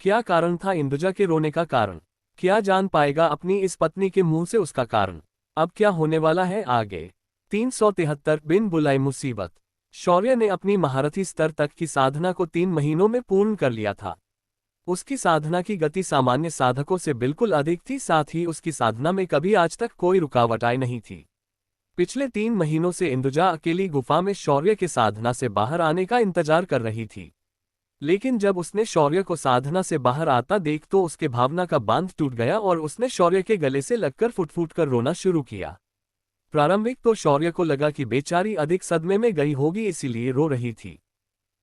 क्या कारण था इंदुजा के रोने का कारण? क्या जान पाएगा अपनी इस पत्नी के मुंह से उसका कारण? अब क्या होने वाला है आगे? 373 बिन बुलाई मुसीबत। शौर्य ने अपनी महारथी स्तर तक की साधना को 3 महीनों में पूर्ण कर लिया था। उसकी साधना की गति सामान्य साधकों से बिल्कुल अधिक थी, साथ ही उसकी साधना में कभी आज तक कोई रुकावट आई नहीं थी। पिछले 3 महीनों से इंदुजा अकेली गुफा में शौर्य के साधना से बाहर आने का इंतजार कर रही थी। लेकिन जब उसने शौर्य को साधना से बाहर आता देख तो उसके भावना का बांध टूट गया और उसने शौर्य के गले से लगकर फुट फुट कर रोना शुरू किया। प्रारंभिक तो शौर्य को लगा कि बेचारी अधिक सदमे में गई होगी, इसीलिए रो रही थी।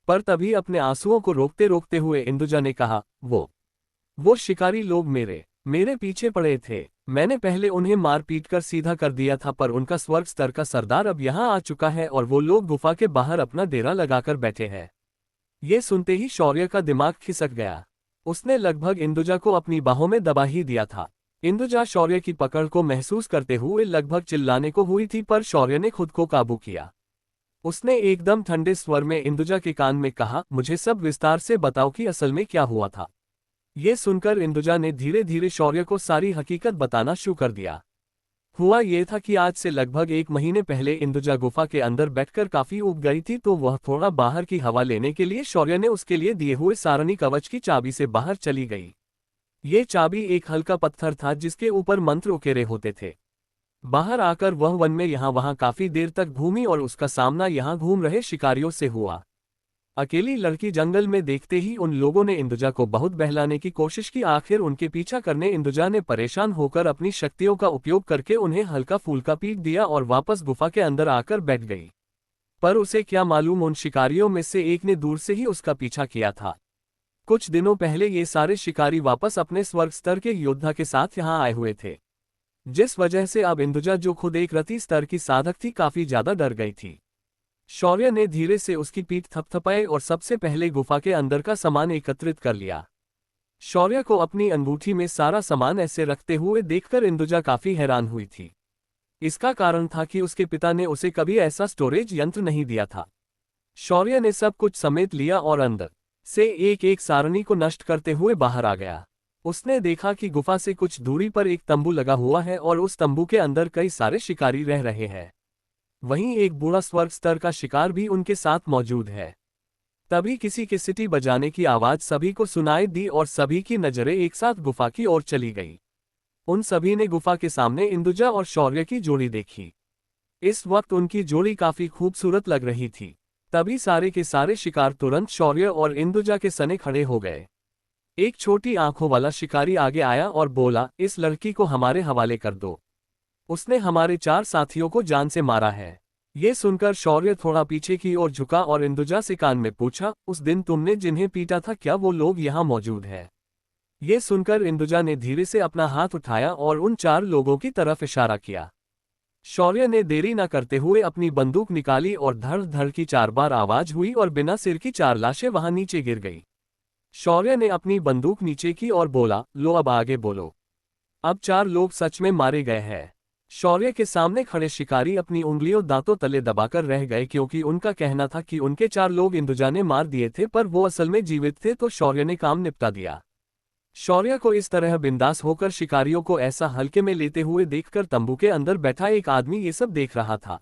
पर तभी अपने आंसुओं को रोकते रोकते हुए इंदुजा ने कहा, वो शिकारी लोग मेरे पीछे पड़े थे। मैंने पहले उन्हें मार पीट कर सीधा कर दिया था, पर उनका स्वर्ग स्तर का सरदार अब यहाँ आ चुका है और वो लोग गुफा के बाहर अपना डेरा लगाकर बैठे हैं। ये सुनते ही शौर्य का दिमाग खिसक गया। उसने लगभग इंदुजा को अपनी बाहों में दबा ही दिया था। इंदुजा शौर्य की पकड़ को महसूस करते हुए लगभग चिल्लाने को हुई थी, पर शौर्य ने खुद को काबू किया। उसने एकदम ठंडे स्वर में इंदुजा के कान में कहा, मुझे सब विस्तार से बताओ कि असल में क्या हुआ था। ये सुनकर इंदुजा ने धीरे धीरे शौर्य को सारी हकीकत बताना शुरू कर दिया। हुआ ये था कि आज से लगभग 1 महीने पहले इंदुजा गुफा के अंदर बैठकर काफी ऊब गई थी, तो वह थोड़ा बाहर की हवा लेने के लिए शौर्य ने उसके लिए दिए हुए सारणी कवच की चाबी से बाहर चली गई। ये चाबी एक हल्का पत्थर था जिसके ऊपर मंत्र उकेरे होते थे। बाहर आकर वह वन में यहाँ वहाँ काफी देर तक घूमी और उसका सामना यहाँ घूम रहे शिकारियों से हुआ। अकेली लड़की जंगल में देखते ही उन लोगों ने इंदुजा को बहुत बहलाने की कोशिश की। आखिर उनके पीछा करने इंदुजा ने परेशान होकर अपनी शक्तियों का उपयोग करके उन्हें हल्का फुल्का पीट दिया और वापस गुफा के अंदर आकर बैठ गई। पर उसे क्या मालूम, उन शिकारियों में से एक ने दूर से ही उसका पीछा किया था। कुछ दिनों पहले ये सारे शिकारी वापस अपने स्वर्ग स्तर के योद्धा के साथ यहाँ आए हुए थे, जिस वजह से अब इंदुजा जो खुद एक रति स्तर की साधक थी काफी ज्यादा डर गई थी। शौर्य ने धीरे से उसकी पीठ थपथपाई और सबसे पहले गुफा के अंदर का सामान एकत्रित कर लिया। शौर्य को अपनी अंगूठी में सारा सामान ऐसे रखते हुए देखकर इंदुजा काफी हैरान हुई थी। इसका कारण था कि उसके पिता ने उसे कभी ऐसा स्टोरेज यंत्र नहीं दिया था। शौर्य ने सब कुछ समेट लिया और अंदर से एक एक सारणी को नष्ट करते हुए बाहर आ गया। उसने देखा कि गुफा से कुछ दूरी पर एक तंबू लगा हुआ है और उस तंबू के अंदर कई सारे शिकारी रह रहे हैं। वहीं एक बूढ़ा स्वर्ग स्तर का शिकार भी उनके साथ मौजूद है। तभी किसी के सीटी बजाने की आवाज सभी को सुनाई दी और सभी की नजरें एक साथ गुफा की ओर चली गई। उन सभी ने गुफा के सामने इंदुजा और शौर्य की जोड़ी देखी। इस वक्त उनकी जोड़ी काफी खूबसूरत लग रही थी। तभी सारे के सारे शिकार तुरंत शौर्य और इंदुजा के सने खड़े हो गए। एक छोटी आंखों वाला शिकारी आगे आया और बोला, इस लड़की को हमारे हवाले कर दो। उसने हमारे 4 साथियों को जान से मारा है। ये सुनकर शौर्य थोड़ा पीछे की ओर झुका और इंदुजा से कान में पूछा, उस दिन तुमने जिन्हें पीटा था क्या वो लोग यहाँ मौजूद हैं? ये सुनकर इंदुजा ने धीरे से अपना हाथ उठाया और उन 4 लोगों की तरफ इशारा किया। शौर्य ने देरी न करते हुए अपनी बंदूक निकाली और धड़ धड़ की 4 बार आवाज हुई और बिना सिर की 4 लाशें वहां नीचे गिर गई। शौर्य ने अपनी बंदूक नीचे की और बोला, लो अब आगे बोलो। अब 4 लोग सच में मारे गए हैं। शौर्य के सामने खड़े शिकारी अपनी उंगलियों दांतों तले दबाकर रह गए क्योंकि उनका कहना था कि उनके 4 लोग इंदुजा ने मार दिए थे, पर वो असल में जीवित थे तो शौर्य ने काम निपटा दिया। शौर्य को इस तरह बिंदास होकर शिकारियों को ऐसा हल्के में लेते हुए देखकर तंबू के अंदर बैठा एक आदमी ये सब देख रहा था।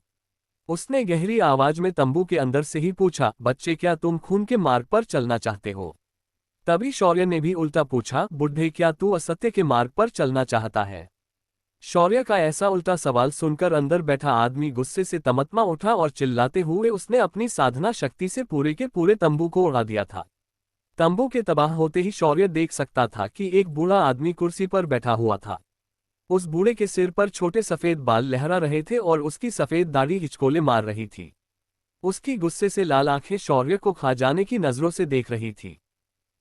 उसने गहरी आवाज में तंबू के अंदर से ही पूछा, बच्चे क्या तुम खून के मार्ग पर चलना चाहते हो? तभी शौर्य ने भी उल्टा पूछा, बुढ़े क्या तू असत्य के मार्ग पर चलना चाहता है? शौर्य का ऐसा उल्टा सवाल सुनकर अंदर बैठा आदमी गुस्से से तमतमा उठा और चिल्लाते हुए उसने अपनी साधना शक्ति से पूरे के पूरे तंबू को उड़ा दिया था। तंबू के तबाह होते ही शौर्य देख सकता था कि एक बूढ़ा आदमी कुर्सी पर बैठा हुआ था। उस बूढ़े के सिर पर छोटे सफेद बाल लहरा रहे थे और उसकी सफेद दाढ़ी हिचकोले मार रही थी। उसकी गुस्से से लाल आंखें शौर्य को खा जाने की नजरों से देख रही थी।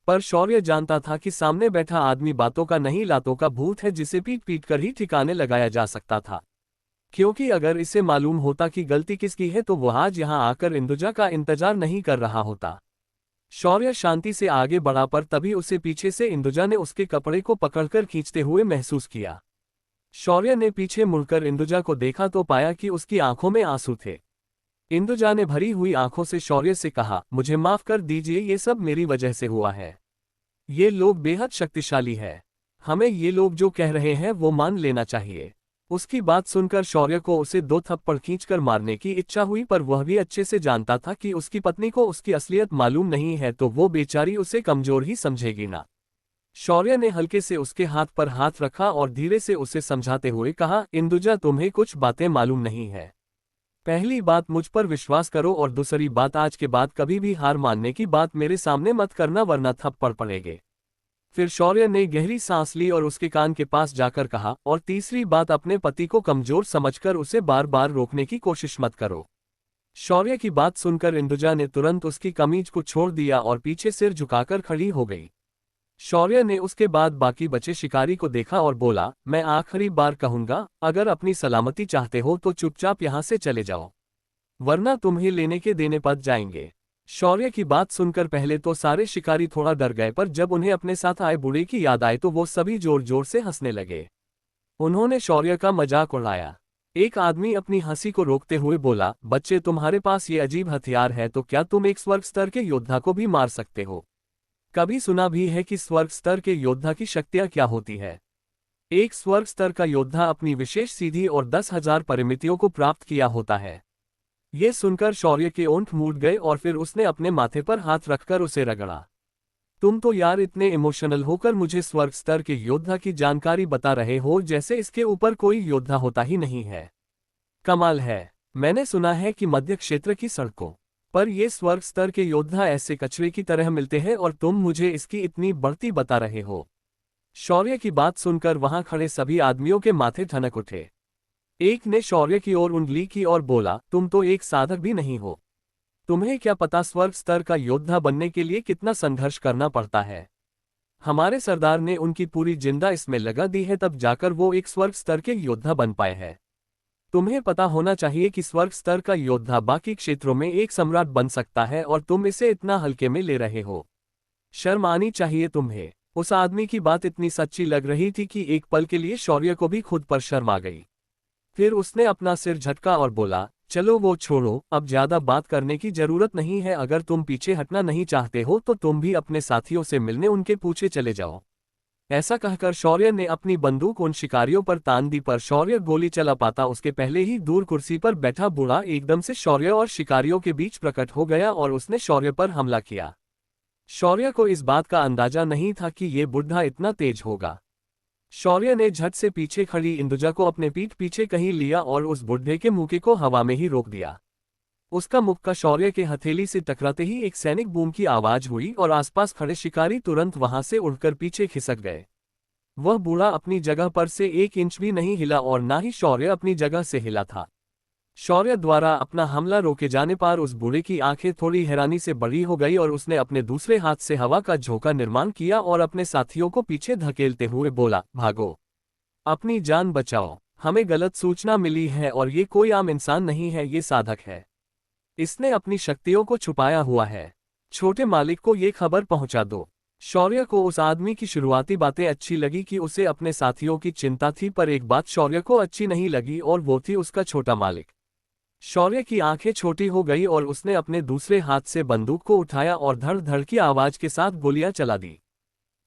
पर शौर्य जानता था कि सामने बैठा आदमी बातों का नहीं लातों का भूत है जिसे पीट पीट कर ही ठिकाने लगाया जा सकता था। क्योंकि अगर इसे मालूम होता कि गलती किसकी है तो वह आज यहां आकर इंदुजा का इंतजार नहीं कर रहा होता। शौर्य शांति से आगे बढ़ा पर तभी उसे पीछे से इंदुजा ने उसके कपड़े को पकड़कर खींचते हुए महसूस किया। शौर्य ने पीछे मुड़कर इंदुजा को देखा तो पाया कि उसकी आंखों में आंसू थे। इंदुजा ने भरी हुई आंखों से शौर्य से कहा, मुझे माफ कर दीजिए, ये सब मेरी वजह से हुआ है। ये लोग बेहद शक्तिशाली है। हमें ये लोग जो कह रहे हैं वो मान लेना चाहिए। उसकी बात सुनकर शौर्य को उसे 2 थप्पड़ खींचकर मारने की इच्छा हुई, पर वह भी अच्छे से जानता था कि उसकी पत्नी को उसकी असलियत मालूम नहीं है तो वो बेचारी उसे कमजोर ही समझेगी ना। शौर्य ने हल्के से उसके हाथ पर हाथ रखा और धीरे से उसे समझाते हुए कहा, इंदुजा तुम्हें कुछ बातें मालूम नहीं है। पहली बात मुझ पर विश्वास करो और दूसरी बात आज के बाद कभी भी हार मानने की बात मेरे सामने मत करना वरना थप्पड़ पड़ेंगे। फिर शौर्य ने गहरी सांस ली और उसके कान के पास जाकर कहा, और तीसरी बात अपने पति को कमजोर समझकर उसे बार बार रोकने की कोशिश मत करो। शौर्य की बात सुनकर इंदुजा ने तुरंत उसकी कमीज को छोड़ दिया और पीछे सिर झुकाकर खड़ी हो गई। शौर्य ने उसके बाद बाकी बचे शिकारी को देखा और बोला, मैं आखिरी बार कहूंगा, अगर अपनी सलामती चाहते हो तो चुपचाप यहां से चले जाओ, वरना तुम्हें लेने के देने पड़ जाएंगे। शौर्य की बात सुनकर पहले तो सारे शिकारी थोड़ा डर गए, पर जब उन्हें अपने साथ आए बूढ़े की याद आई तो वो सभी जोर जोर से हंसने लगे। उन्होंने शौर्य का मजाक उड़ाया। एक आदमी अपनी हंसी को रोकते हुए बोला, बच्चे तुम्हारे पास ये अजीब हथियार है तो क्या तुम एक स्वर्ग स्तर के योद्धा को भी मार सकते हो? कभी सुना भी है कि स्वर्ग स्तर के योद्धा की शक्तियां क्या होती है? एक स्वर्ग स्तर का योद्धा अपनी विशेष सीधी और 10,000 परिमितियों को प्राप्त किया होता है। ये सुनकर शौर्य के ओंठ मूड गए और फिर उसने अपने माथे पर हाथ रखकर उसे रगड़ा। तुम तो यार इतने इमोशनल होकर मुझे स्वर्ग स्तर के योद्धा की जानकारी बता रहे हो जैसे इसके ऊपर कोई योद्धा होता ही नहीं है। कमाल है। मैंने सुना है कि मध्य क्षेत्र की सड़कों पर ये स्वर्ग स्तर के योद्धा ऐसे कचरे की तरह मिलते हैं और तुम मुझे इसकी इतनी बढ़ती बता रहे हो। शौर्य की बात सुनकर वहां खड़े सभी आदमियों के माथे ठनक उठे। एक ने शौर्य की ओर उंगली की और बोला, तुम तो एक साधक भी नहीं हो। तुम्हें क्या पता स्वर्ग स्तर का योद्धा बनने के लिए कितना संघर्ष करना पड़ता है? हमारे सरदार ने उनकी पूरी जिंदा इसमें लगा दी है, तब जाकर वो एक स्वर्ग स्तर के योद्धा बन पाए हैं। तुम्हें पता होना चाहिए कि स्वर्ग स्तर का योद्धा बाकी क्षेत्रों में एक सम्राट बन सकता है और तुम इसे इतना हल्के में ले रहे हो। शर्म आनी चाहिए तुम्हें। उस आदमी की बात इतनी सच्ची लग रही थी कि एक पल के लिए शौर्य को भी खुद पर शर्म आ गई। फिर उसने अपना सिर झटका और बोला, चलो वो छोड़ो, अब ज्यादा बात करने की जरूरत नहीं है। अगर तुम पीछे हटना नहीं चाहते हो तो तुम भी अपने साथियों से मिलने उनके पीछे चले जाओ। ऐसा कहकर शौर्य ने अपनी बंदूक उन शिकारियों पर तान दी, पर शौर्य गोली चला पाता उसके पहले ही दूर कुर्सी पर बैठा बूढ़ा एकदम से शौर्य और शिकारियों के बीच प्रकट हो गया और उसने शौर्य पर हमला किया। शौर्य को इस बात का अंदाजा नहीं था कि ये बुढ़ा इतना तेज होगा। शौर्य ने झट से पीछे खड़ी इंदुजा को अपने पीठ पीछे कहीं लिया और उस बुढ़े के मुक्के को हवा में ही रोक दिया। उसका मुक्का शौर्य के हथेली से टकराते ही एक सैनिक बूम की आवाज हुई और आसपास खड़े शिकारी तुरंत वहां से उड़कर पीछे खिसक गए। वह बूढ़ा अपनी जगह पर से 1 इंच भी नहीं हिला और ना ही शौर्य अपनी जगह से हिला था। शौर्य द्वारा अपना हमला रोके जाने पर उस बूढ़े की आंखें थोड़ी हैरानी से बड़ी हो गई और उसने अपने दूसरे हाथ से हवा का झोंका निर्माण किया और अपने साथियों को पीछे धकेलते हुए बोला, भागो, अपनी जान बचाओ, हमें गलत सूचना मिली है और ये कोई आम इंसान नहीं है, ये साधक है। इसने अपनी शक्तियों को छुपाया हुआ है। छोटे मालिक को ये खबर पहुंचा दो। शौर्य को उस आदमी की शुरुआती बातें अच्छी लगी कि उसे अपने साथियों की चिंता थी, पर एक बात शौर्य को अच्छी नहीं लगी और वो थी उसका छोटा मालिक। शौर्य की आंखें छोटी हो गई और उसने अपने दूसरे हाथ से बंदूक को उठाया और धड़ धड़ की आवाज के साथ गोलियां चला दी।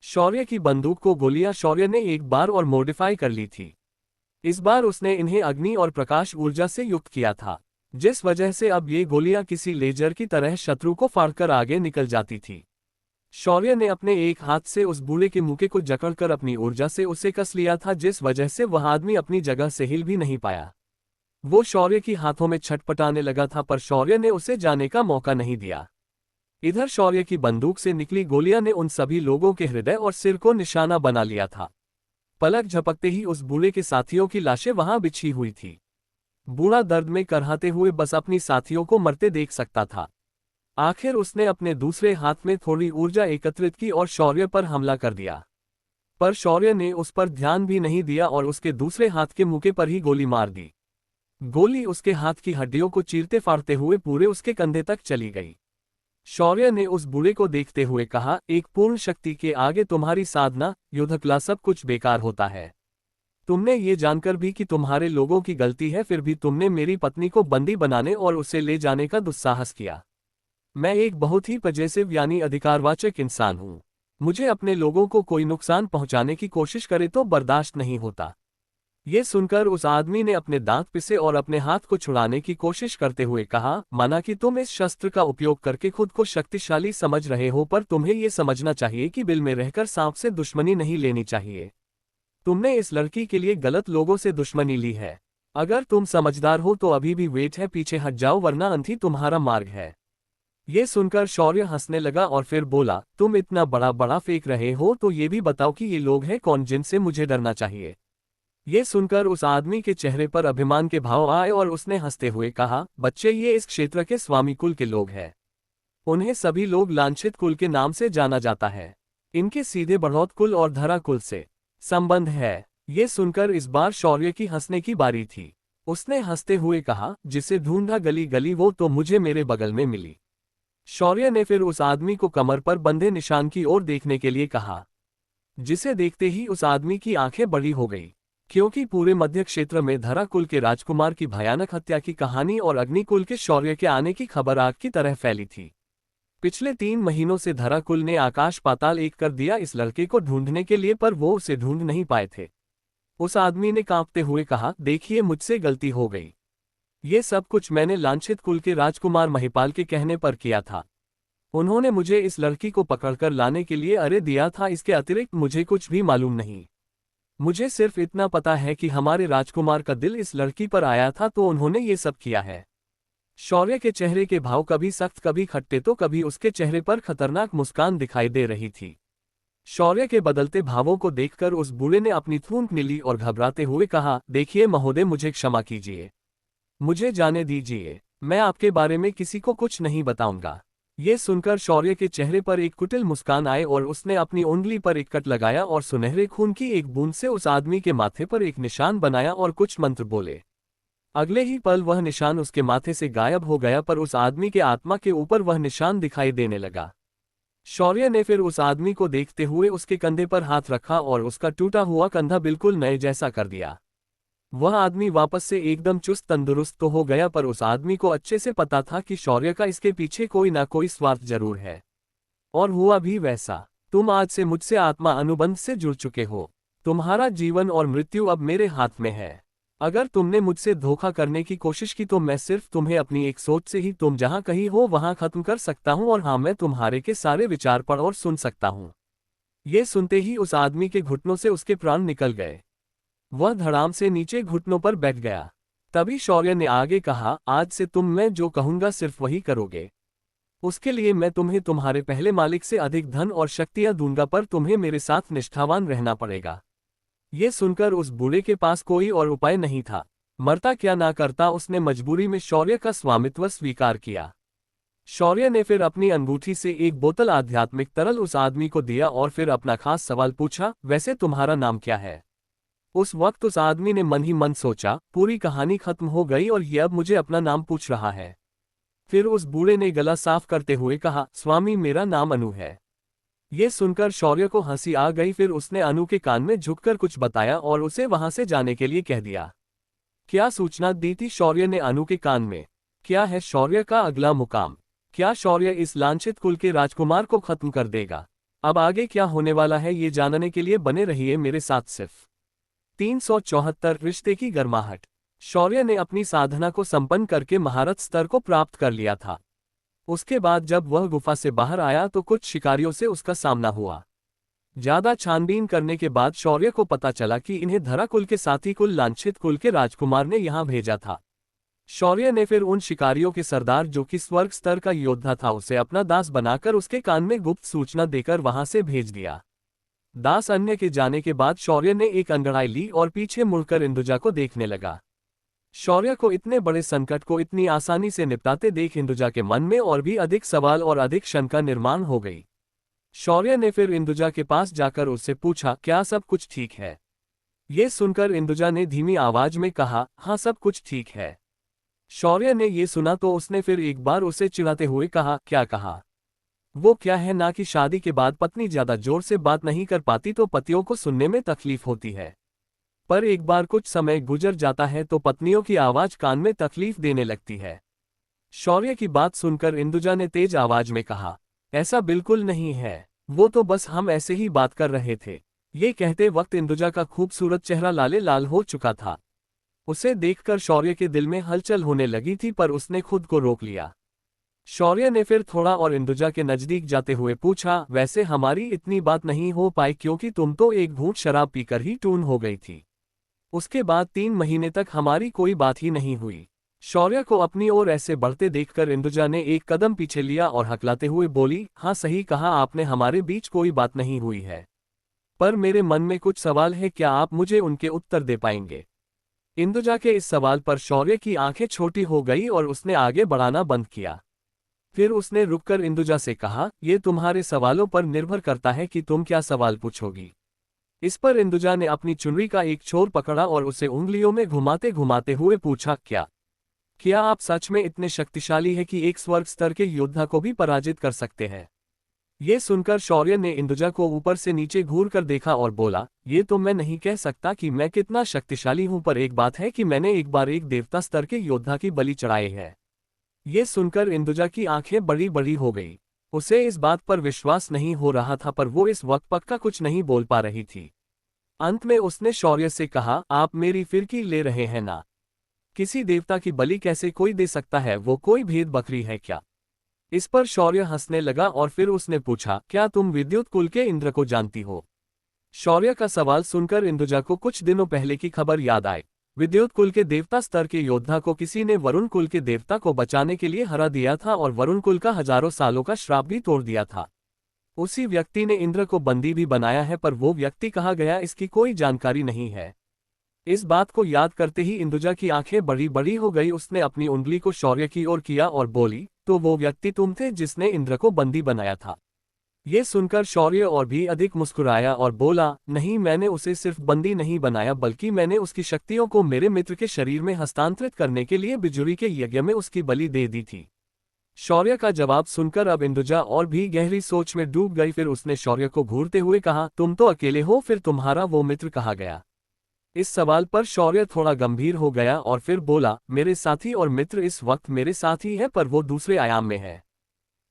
शौर्य की बंदूक को गोलियां शौर्य ने एक बार और मॉडिफाई कर ली थी। इस बार उसने इन्हें अग्नि और प्रकाश ऊर्जा से युक्त किया था, जिस वजह से अब ये गोलियां किसी लेजर की तरह शत्रु को फाड़कर आगे निकल जाती थी। शौर्य ने अपने एक हाथ से उस बूढ़े के मुक्के को जकड़कर अपनी ऊर्जा से उसे कस लिया था, जिस वजह से वह आदमी अपनी जगह से हिल भी नहीं पाया। वो शौर्य की हाथों में छटपटाने लगा था, पर शौर्य ने उसे जाने का मौका नहीं दिया। इधर शौर्य की बंदूक से निकली गोलियां ने उन सभी लोगों के हृदय और सिर को निशाना बना लिया था। पलक झपकते ही उस बूढ़े के साथियों की लाशें वहां बिछी हुई थी। बूढ़ा दर्द में करहाते हुए बस अपनी साथियों को मरते देख सकता था। आखिर उसने अपने दूसरे हाथ में थोड़ी ऊर्जा एकत्रित की और शौर्य पर हमला कर दिया, पर शौर्य ने उस पर ध्यान भी नहीं दिया और उसके दूसरे हाथ के मुक्के पर ही गोली मार दी। गोली उसके हाथ की हड्डियों को चीरते फाड़ते हुए पूरे उसके कंधे तक चली गई। शौर्य ने उस बूढ़े को देखते हुए कहा, एक पूर्ण शक्ति के आगे तुम्हारी साधना, युद्धकला सब कुछ बेकार होता है। तुमने ये जानकर भी कि तुम्हारे लोगों की गलती है, फिर भी तुमने मेरी पत्नी को बंदी बनाने और उसे ले जाने का दुस्साहस किया। मैं एक बहुत ही पजेसिव यानी अधिकारवाचक इंसान हूँ। मुझे अपने लोगों को कोई नुकसान पहुंचाने की कोशिश करे तो बर्दाश्त नहीं होता। ये सुनकर उस आदमी ने अपने दांत पिसे और अपने हाथ को छुड़ाने की कोशिश करते हुए कहा, माना कि तुम इस शस्त्र का उपयोग करके खुद को शक्तिशाली समझ रहे हो, पर तुम्हें ये समझना चाहिए कि बिल में रहकर सांप से दुश्मनी नहीं लेनी चाहिए। तुमने इस लड़की के लिए गलत लोगों से दुश्मनी ली है। अगर तुम समझदार हो तो अभी भी वेट है, पीछे हट जाओ वरना अंधी तुम्हारा मार्ग है। ये सुनकर शौर्य हंसने लगा और फिर बोला, तुम इतना बड़ा बड़ा फेंक रहे हो तो ये भी बताओ कि ये लोग हैं कौन जिनसे मुझे डरना चाहिए। ये सुनकर उस आदमी के चेहरे पर अभिमान के भाव आए और उसने हंसते हुए कहा, बच्चे ये इस क्षेत्र के स्वामी कुल के लोग हैं। उन्हें सभी लोग लांछित कुल के नाम से जाना जाता है। इनके सीधे बढ़ौत कुल और धरा कुल से संबंध है। ये सुनकर इस बार शौर्य की हंसने की बारी थी। उसने हंसते हुए कहा, जिसे ढूंढा गली गली वो तो मुझे मेरे बगल में मिली। शौर्य ने फिर उस आदमी को कमर पर बंधे निशान की ओर देखने के लिए कहा, जिसे देखते ही उस आदमी की आंखें बड़ी हो गई, क्योंकि पूरे मध्य क्षेत्र में धरा कुल के राजकुमार की भयानक हत्या की कहानी और अग्निकुल के शौर्य के आने की खबर आग की तरह फैली थी। पिछले 3 महीनों से धरा कुल ने आकाश पाताल एक कर दिया इस लड़के को ढूंढने के लिए, पर वो उसे ढूंढ नहीं पाए थे। उस आदमी ने कांपते हुए कहा, देखिए मुझसे गलती हो गई। ये सब कुछ मैंने लांछित कुल के राजकुमार महिपाल के कहने पर किया था। उन्होंने मुझे इस लड़की को पकड़कर लाने के लिए अरे दिया था, इसके अतिरिक्त मुझे कुछ भी मालूम नहीं। मुझे सिर्फ इतना पता है कि हमारे राजकुमार का दिल इस लड़की पर आया था तो उन्होंने ये सब किया है। शौर्य के चेहरे के भाव कभी सख्त कभी खट्टे, तो कभी उसके चेहरे पर खतरनाक मुस्कान दिखाई दे रही थी। शौर्य के बदलते भावों को देखकर उस बूढ़े ने अपनी थूंक नीली और घबराते हुए कहा, देखिए महोदय, मुझे क्षमा कीजिए, मुझे जाने दीजिए, मैं आपके बारे में किसी को कुछ नहीं बताऊंगा। ये सुनकर शौर्य के चेहरे पर एक कुटिल मुस्कान आए और उसने अपनी उंगली पर एक कट लगाया और सुनहरे खून की एक बूंद से उस आदमी के माथे पर एक निशान बनाया और कुछ मंत्र बोले। अगले ही पल वह निशान उसके माथे से गायब हो गया, पर उस आदमी के आत्मा के ऊपर वह निशान दिखाई देने लगा। शौर्य ने फिर उस आदमी को देखते हुए उसके कंधे पर हाथ रखा और उसका टूटा हुआ कंधा बिल्कुल नए जैसा कर दिया। वह आदमी वापस से एकदम चुस्त तंदुरुस्त तो हो गया, पर उस आदमी को अच्छे से पता था कि शौर्य का इसके पीछे कोई ना कोई स्वार्थ जरूर है। और हुआ भी वैसा। तुम आज से मुझसे आत्मा अनुबंध से जुड़ चुके हो। तुम्हारा जीवन और मृत्यु अब मेरे हाथ में है। अगर तुमने मुझसे धोखा करने की कोशिश की तो मैं सिर्फ तुम्हें अपनी एक सोच से ही तुम जहां कहीं हो वहां खत्म कर सकता हूं, और हाँ, मैं तुम्हारे के सारे विचार पढ़ और सुन सकता हूं। ये सुनते ही उस आदमी के घुटनों से उसके प्राण निकल गए। वह धड़ाम से नीचे घुटनों पर बैठ गया। तभी शौर्य ने आगे कहा, आज से तुम मैं जो कहूंगा सिर्फ वही करोगे। उसके लिए मैं तुम्हें तुम्हारे पहले मालिक से अधिक धन और शक्तियां दूंगा, पर तुम्हें मेरे साथ निष्ठावान रहना पड़ेगा। ये सुनकर उस बूढ़े के पास कोई और उपाय नहीं था। मरता क्या ना करता, उसने मजबूरी में शौर्य का स्वामित्व स्वीकार किया। शौर्य ने फिर अपनी अंगूठी से एक बोतल आध्यात्मिक तरल उस आदमी को दिया और फिर अपना खास सवाल पूछा, वैसे तुम्हारा नाम क्या है? उस वक्त उस आदमी ने मन ही मन सोचा, पूरी कहानी खत्म हो गई और ये अब मुझे अपना नाम पूछ रहा है। फिर उस बूढ़े ने गला साफ करते हुए कहा, स्वामी, मेरा नाम अनु है। ये सुनकर शौर्य को हंसी आ गई। फिर उसने अनु के कान में झुककर कुछ बताया और उसे वहां से जाने के लिए कह दिया। क्या सूचना दी थी शौर्य ने अनु के कान में? क्या है शौर्य का अगला मुकाम? क्या शौर्य इस लांछित कुल के राजकुमार को खत्म कर देगा? अब आगे क्या होने वाला है ये जानने के लिए बने रहिए मेरे साथ। सिर्फ 374 रिश्ते की गर्माहट। शौर्य ने अपनी साधना को संपन्न करके महारथ स्तर को प्राप्त कर लिया था। उसके बाद जब वह गुफा से बाहर आया तो कुछ शिकारियों से उसका सामना हुआ। ज्यादा छानबीन करने के बाद शौर्य को पता चला कि इन्हें धरा कुल के साथी कुल लांछित कुल के राजकुमार ने यहां भेजा था। शौर्य ने फिर उन शिकारियों के सरदार, जो कि स्वर्ग स्तर का योद्धा था, उसे अपना दास बनाकर उसके कान में गुप्त सूचना देकर वहां से भेज दिया। दास अन्य के जाने के बाद शौर्य ने एक अंगड़ाई ली और पीछे मुड़कर इंदुजा को देखने लगा। शौर्य को इतने बड़े संकट को इतनी आसानी से निपटाते देख इंदुजा के मन में और भी अधिक सवाल और अधिक शंका निर्माण हो गई। शौर्य ने फिर इंदुजा के पास जाकर उससे पूछा, क्या सब कुछ ठीक है? ये सुनकर इंदुजा ने धीमी आवाज में कहा, हाँ, सब कुछ ठीक है। शौर्य ने ये सुना तो उसने फिर एक बार उसे चिढ़ाते हुए कहा, क्या कहा? वो क्या है ना कि शादी के बाद पत्नी ज्यादा जोर से बात नहीं कर पाती तो पतियों को सुनने में तकलीफ होती है, पर एक बार कुछ समय गुजर जाता है तो पत्नियों की आवाज कान में तकलीफ देने लगती है। शौर्य की बात सुनकर इंदुजा ने तेज आवाज में कहा, ऐसा बिल्कुल नहीं है, वो तो बस हम ऐसे ही बात कर रहे थे। ये कहते वक्त इंदुजा का खूबसूरत चेहरा लाले लाल हो चुका था। उसे देखकर शौर्य के दिल में हलचल होने लगी थी, पर उसने खुद को रोक लिया। शौर्य ने फिर थोड़ा और इंदुजा के नजदीक जाते हुए पूछा, वैसे हमारी इतनी बात नहीं हो पाई क्योंकि तुम तो एक घूंट शराब पीकर ही टून हो गई थी। उसके बाद 3 महीने तक हमारी कोई बात ही नहीं हुई। शौर्य को अपनी ओर ऐसे बढ़ते देखकर इंदुजा ने एक कदम पीछे लिया और हकलाते हुए बोली, हाँ, सही कहा आपने, हमारे बीच कोई बात नहीं हुई है, पर मेरे मन में कुछ सवाल है, क्या आप मुझे उनके उत्तर दे पाएंगे? इंदुजा के इस सवाल पर शौर्य की आंखें छोटी हो गई और उसने आगे बढ़ाना बंद किया। फिर उसने रुककर इंदुजा से कहा, ये तुम्हारे सवालों पर निर्भर करता है कि तुम क्या सवाल पूछोगी। इस पर इंदुजा ने अपनी चुनरी का एक छोर पकड़ा और उसे उंगलियों में घुमाते घुमाते हुए पूछा, क्या आप सच में इतने शक्तिशाली हैं कि एक स्वर्ग स्तर के योद्धा को भी पराजित कर सकते हैं? ये सुनकर शौर्य ने इंदुजा को ऊपर से नीचे घूर कर देखा और बोला, ये तो मैं नहीं कह सकता कि मैं कितना शक्तिशाली हूं, पर एक बात है कि मैंने एक बार एक देवता स्तर के योद्धा की बलि चढ़ाई है। ये सुनकर इंदुजा की आंखें बड़ी बड़ी हो गई। उसे इस बात पर विश्वास नहीं हो रहा था, पर वो इस वक्त पक्का कुछ नहीं बोल पा रही थी। अंत में उसने शौर्य से कहा, आप मेरी फिरकी ले रहे हैं ना? किसी देवता की बलि कैसे कोई दे सकता है? वो कोई भेद बकरी है क्या? इस पर शौर्य हंसने लगा और फिर उसने पूछा, क्या तुम विद्युत कुल के इंद्र को जानती हो? शौर्य का सवाल सुनकर इंदुजा को कुछ दिनों पहले की खबर याद आई। विद्युत कुल के देवता स्तर के योद्धा को किसी ने वरुण कुल के देवता को बचाने के लिए हरा दिया था और वरुण कुल का हजारों सालों का श्राप भी तोड़ दिया था। उसी व्यक्ति ने इंद्र को बंदी भी बनाया है, पर वो व्यक्ति कहाँ गया इसकी कोई जानकारी नहीं है। इस बात को याद करते ही इंदुजा की आंखें बड़ी बड़ी हो गई। उसने अपनी उंगली को शौर्य की ओर किया और बोली, तो वो व्यक्ति तुम थे जिसने इंद्र को बंदी बनाया था? ये सुनकर शौर्य और भी अधिक मुस्कुराया और बोला, नहीं, मैंने उसे सिर्फ बंदी नहीं बनाया, बल्कि मैंने उसकी शक्तियों को मेरे मित्र के शरीर में हस्तांतरित करने के लिए बिजुरी के यज्ञ में उसकी बलि दे दी थी। शौर्य का जवाब सुनकर अब इंदुजा और भी गहरी सोच में डूब गई। फिर उसने शौर्य को घूरते हुए कहा, तुम तो अकेले हो, फिर तुम्हारा वो मित्र कहाँ गया? इस सवाल पर शौर्य थोड़ा गंभीर हो गया और फिर बोला, मेरे साथी और मित्र इस वक्त मेरे साथ ही है, पर वो दूसरे आयाम में है।